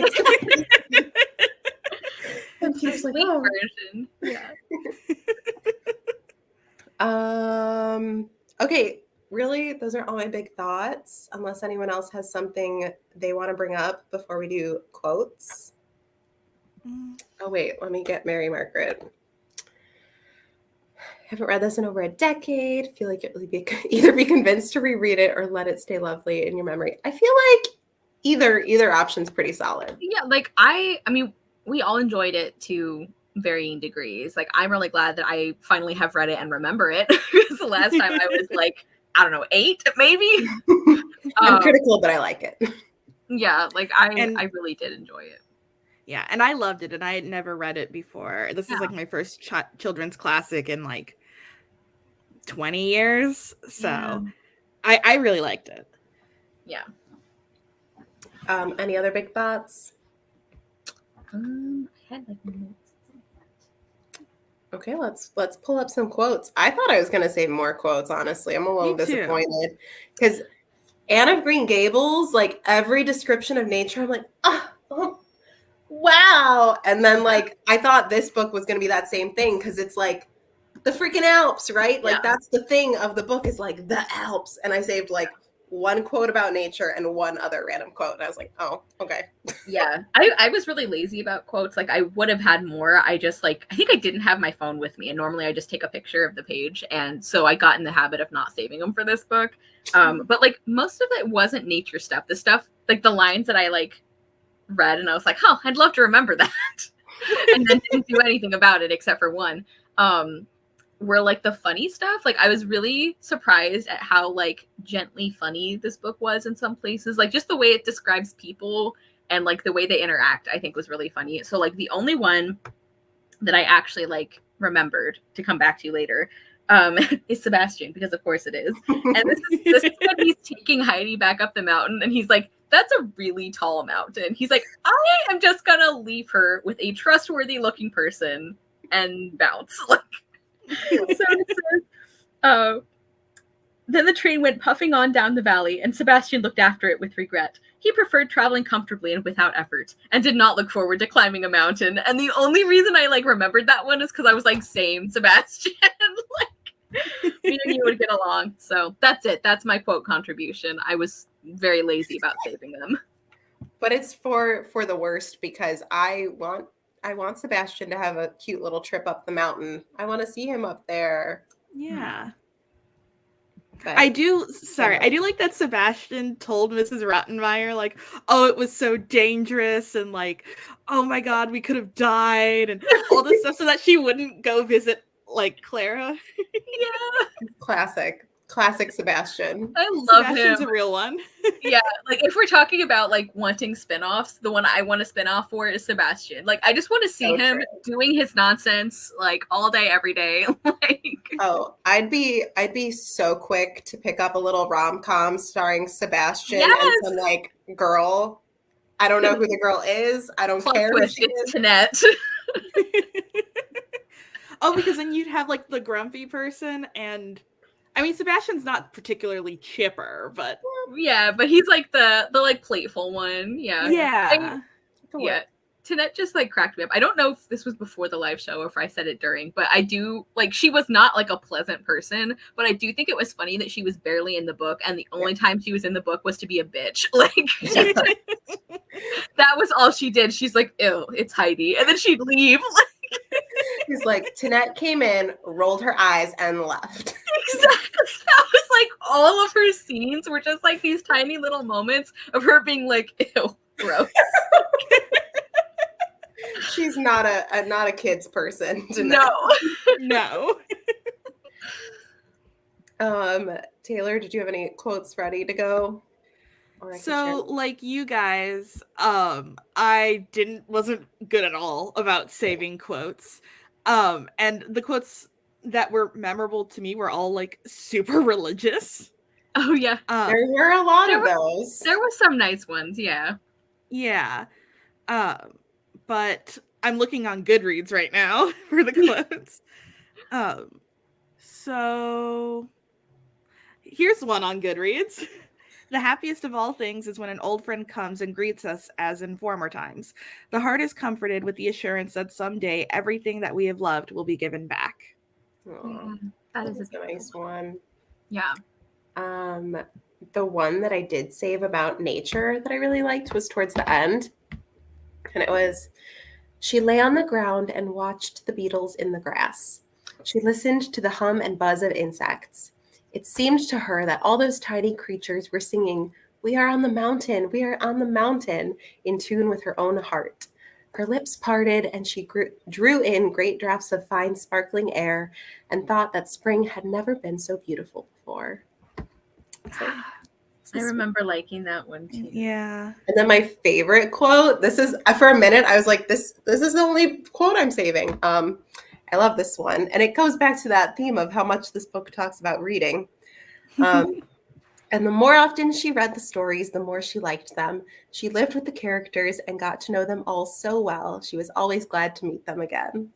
Speaker 1: and Peter's like, oh.
Speaker 3: Version.
Speaker 1: Yeah. Okay. Really, those are all my big thoughts, unless anyone else has something they want to bring up before we do quotes. Oh, wait, let me get Mary Margaret. Haven't read this in over a decade. Feel like it really either be convinced to reread it or let it stay lovely in your memory. I feel like either option's pretty solid.
Speaker 3: Yeah, like I mean, we all enjoyed it to varying degrees. Like, I'm really glad that I finally have read it and remember it, because the last time I was like, I don't know, 8 maybe.
Speaker 1: I'm critical, but I like it.
Speaker 3: Yeah, like I really did enjoy it.
Speaker 2: Yeah, and I loved it, and I had never read it before. This is like my first children's classic in like 20 years, so I really liked it.
Speaker 3: Yeah.
Speaker 1: Any other big thoughts?
Speaker 3: I had like notes.
Speaker 1: Okay, let's pull up some quotes. I thought I was going to say more quotes, honestly. I'm a little disappointed because Anne of Green Gables, like every description of nature, I'm like, oh, wow. And then like, I thought this book was going to be that same thing because it's like the freaking Alps, right? Like that's the thing of the book is like the Alps. And I saved like one quote about nature and one other random quote. And I was like, oh, okay.
Speaker 3: Yeah. I was really lazy about quotes. Like I would have had more. I just like, I think I didn't have my phone with me. And normally I just take a picture of the page. And so I got in the habit of not saving them for this book. But like most of it wasn't nature stuff. The stuff, like the lines that I like read and I was like, oh, I'd love to remember that. and then didn't do anything about it except for one. Were like the funny stuff. Like I was really surprised at how like gently funny this book was in some places. Like just the way it describes people and like the way they interact, I think was really funny. So like the only one that I actually like remembered to come back to later is Sebastian, because of course it is. And this is when he's taking Heidi back up the mountain and he's like, that's a really tall mountain. He's like, I am just gonna leave her with a trustworthy looking person and bounce. Like, so it says, then the train went puffing on down the valley, and Sebastian looked after it with regret. He preferred traveling comfortably and without effort, and did not look forward to climbing a mountain. And the only reason I like remembered that one is because I was like, same, Sebastian. Like, me and you would get along. So that's it. That's my quote contribution. I was very lazy about saving them.
Speaker 1: But it's for the worst, because I want Sebastian to have a cute little trip up the mountain. I want to see him up there.
Speaker 2: Yeah.
Speaker 1: But
Speaker 2: I do like that Sebastian told Mrs. Rottenmeier, like, oh, it was so dangerous, and like, oh my god, we could have died, and all this stuff, so that she wouldn't go visit, like, Clara.
Speaker 3: Yeah.
Speaker 1: Classic Sebastian.
Speaker 3: I love
Speaker 2: Sebastian's
Speaker 3: him.
Speaker 2: a real one.
Speaker 3: Yeah, like if we're talking about like wanting spin-offs, the one I want a spin-off for is Sebastian. Like I just want to see him doing his nonsense like all day, every day. Like,
Speaker 1: oh, I'd be so quick to pick up a little rom-com starring Sebastian
Speaker 3: yes!
Speaker 1: and some like girl. I don't know who the girl is. I don't care.
Speaker 3: Twist, it's Tanette.
Speaker 2: Oh, because then you'd have like the grumpy person, and I mean, Sebastian's not particularly chipper, but
Speaker 3: yeah, but he's like the like playful one. Yeah. Yeah. Tanette just like cracked me up. I don't know if this was before the live show or if I said it during, but I do like she was not like a pleasant person, but I do think it was funny that she was barely in the book, and the only time she was in the book was to be a bitch. Like that was all she did. She's like, ew, it's Heidi, and then she'd leave.
Speaker 1: He's like, Tanette came in, rolled her eyes, and left.
Speaker 3: Exactly. That was like all of her scenes were just like these tiny little moments of her being like, ew, gross.
Speaker 1: She's not a kid's person.
Speaker 3: No.
Speaker 2: No.
Speaker 1: Taylor, did you have any quotes ready to go?
Speaker 2: So, like you guys, I wasn't good at all about saving quotes. And the quotes that were memorable to me were all like super religious.
Speaker 3: Oh yeah.
Speaker 1: There were a lot of those.
Speaker 3: There were some nice ones, yeah.
Speaker 2: Yeah. But I'm looking on Goodreads right now for the quotes. So here's one on Goodreads. The happiest of all things is when an old friend comes and greets us as in former times. The heart is comforted with the assurance that someday everything that we have loved will be given back.
Speaker 1: Aww,
Speaker 3: that is
Speaker 1: a nice one.
Speaker 3: Yeah.
Speaker 1: The one that I did save about nature that I really liked was towards the end. And it was, she lay on the ground and watched the beetles in the grass. She listened to the hum and buzz of insects. It seemed to her that all those tiny creatures were singing, "We are on the mountain, we are on the mountain," in tune with her own heart. Her lips parted and she drew in great draughts of fine sparkling air and thought that spring had never been so beautiful before. So,
Speaker 3: I remember liking that one too.
Speaker 2: Yeah.
Speaker 1: And then my favorite quote, this is, for a minute, I was like, this is the only quote I'm saving. I love this one. And it goes back to that theme of how much this book talks about reading. And the more often she read the stories, the more she liked them. She lived with the characters and got to know them all so well. She was always glad to meet them again.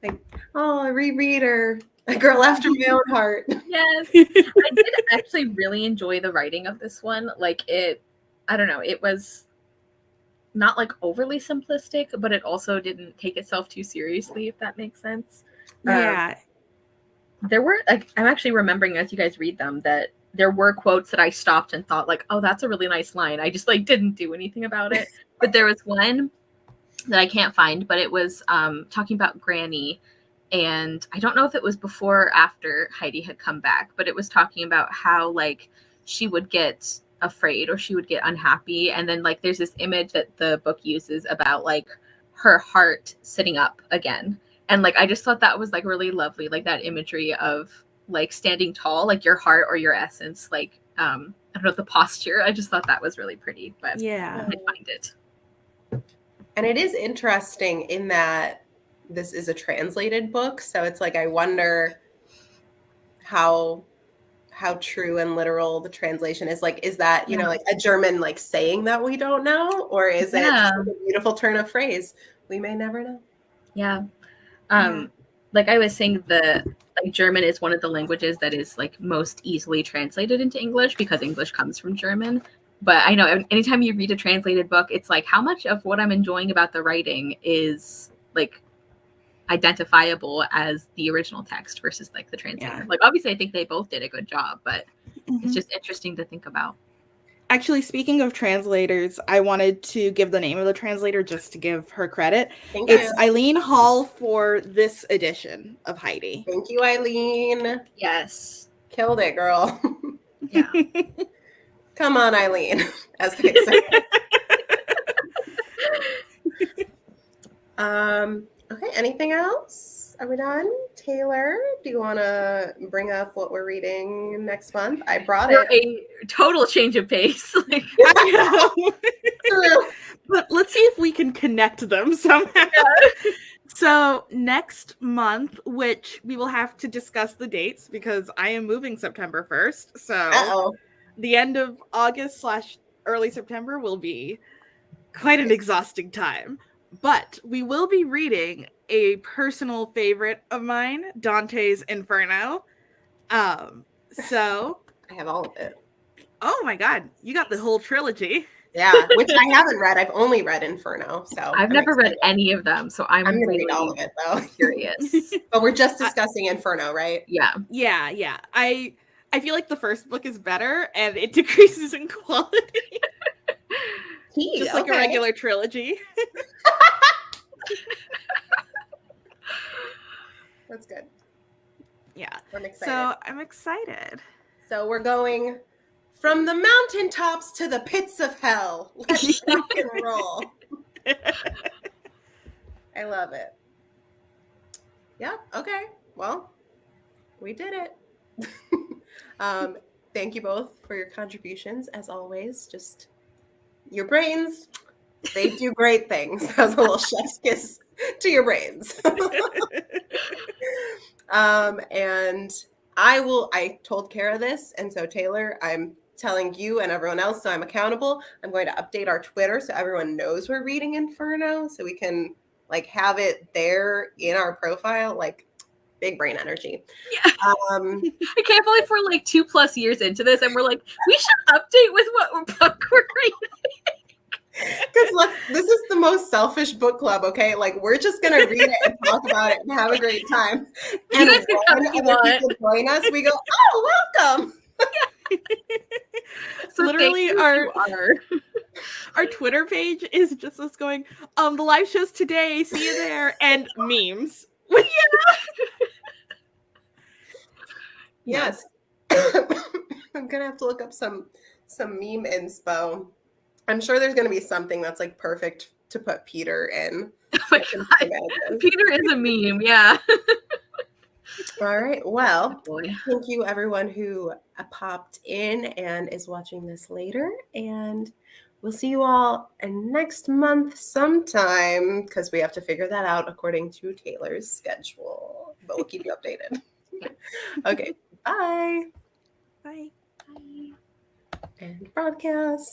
Speaker 1: Like, oh, a rereader, a girl after my own heart.
Speaker 3: Yes. I did actually really enjoy the writing of this one. Like I don't know, it was not like overly simplistic, but it also didn't take itself too seriously, if that makes sense.
Speaker 2: Yeah.
Speaker 3: There were, like, I'm actually remembering as you guys read them that there were quotes that I stopped and thought like, oh, that's a really nice line. I just like didn't do anything about it. But there was one that I can't find, but it was talking about Granny. And I don't know if it was before or after Heidi had come back, but it was talking about how like she would get afraid or she would get unhappy. And then like there's this image that the book uses about like her heart sitting up again. And like I just thought that was like really lovely, like that imagery of like standing tall, like your heart or your essence, like I don't know, the posture. I just thought that was really pretty, but
Speaker 2: Yeah.
Speaker 3: I find it.
Speaker 1: And it is interesting in that this is a translated book, so it's like I wonder how true and literal the translation is. Like, is that, you know, like a German like saying that we don't know, or is it just like a beautiful turn of phrase? We may never know.
Speaker 3: Yeah. Like I was saying, like German is one of the languages that is like most easily translated into English because English comes from German. But I know anytime you read a translated book, it's like how much of what I'm enjoying about the writing is like identifiable as the original text versus like the translator.
Speaker 2: Yeah.
Speaker 3: Like obviously I think they both did a good job, but it's just interesting to think about.
Speaker 2: Actually, speaking of translators, I wanted to give the name of the translator just to give her credit. It's Eileen Hall for this edition of Heidi.
Speaker 1: Thank you, Eileen.
Speaker 3: Yes.
Speaker 1: Killed it, girl.
Speaker 3: Yeah.
Speaker 1: Come on, Eileen, as they say. Okay, anything else? Are we done? Taylor, do you want to bring up what we're reading next month? I brought it.
Speaker 3: A total change of pace. Like,
Speaker 2: I know. But let's see if we can connect them somehow. Yeah. So next month, which we will have to discuss the dates because I am moving September 1st. So the end of August / early September will be quite an exhausting time. But we will be reading a personal favorite of mine, Dante's Inferno. So
Speaker 1: I have all of it.
Speaker 2: Oh my god, you got the whole trilogy.
Speaker 1: Yeah, which I haven't read. I've only read Inferno, so
Speaker 3: I've never read any of them, so I'm
Speaker 1: gonna
Speaker 3: really
Speaker 1: read all of it though.
Speaker 3: Curious.
Speaker 1: But we're just discussing Inferno, right?
Speaker 2: Yeah. I feel like the first book is better, and it decreases in quality. Just like a regular trilogy.
Speaker 1: That's good.
Speaker 2: Yeah.
Speaker 1: I'm excited.
Speaker 2: So I'm excited.
Speaker 1: So we're going from the mountaintops to the pits of hell. Let's rock and roll. I love it. Yeah. Okay. Well, we did it. Thank you both for your contributions. As always, just your brains, they do great things. That was a little chef's kiss to your brains. And I told Kara this, and so Taylor, I'm telling you and everyone else, so I'm accountable. I'm going to update our Twitter so everyone knows we're reading Inferno, so we can like have it there in our profile, like big brain energy.
Speaker 3: Yeah. I can't believe we're like 2+ years into this and we're like, we should update with what book we're reading.
Speaker 1: Because look, this is the most selfish book club, okay? Like we're just gonna read it and talk about it and have a great time. And
Speaker 3: you guys can come if you want.
Speaker 1: People join us, we go, oh, welcome.
Speaker 2: So literally our Twitter page is just us going, the live show's today, see you there, and memes.
Speaker 1: Yes. I'm gonna have to look up some meme inspo. I'm sure there's gonna be something that's like perfect to put Peter in.
Speaker 3: Oh my God. Peter is a meme, yeah.
Speaker 1: All right. Well, thank you everyone who popped in and is watching this later. And we'll see you all next month sometime because we have to figure that out according to Taylor's schedule. But we'll keep you updated. Okay. Bye.
Speaker 2: Bye.
Speaker 1: And broadcast.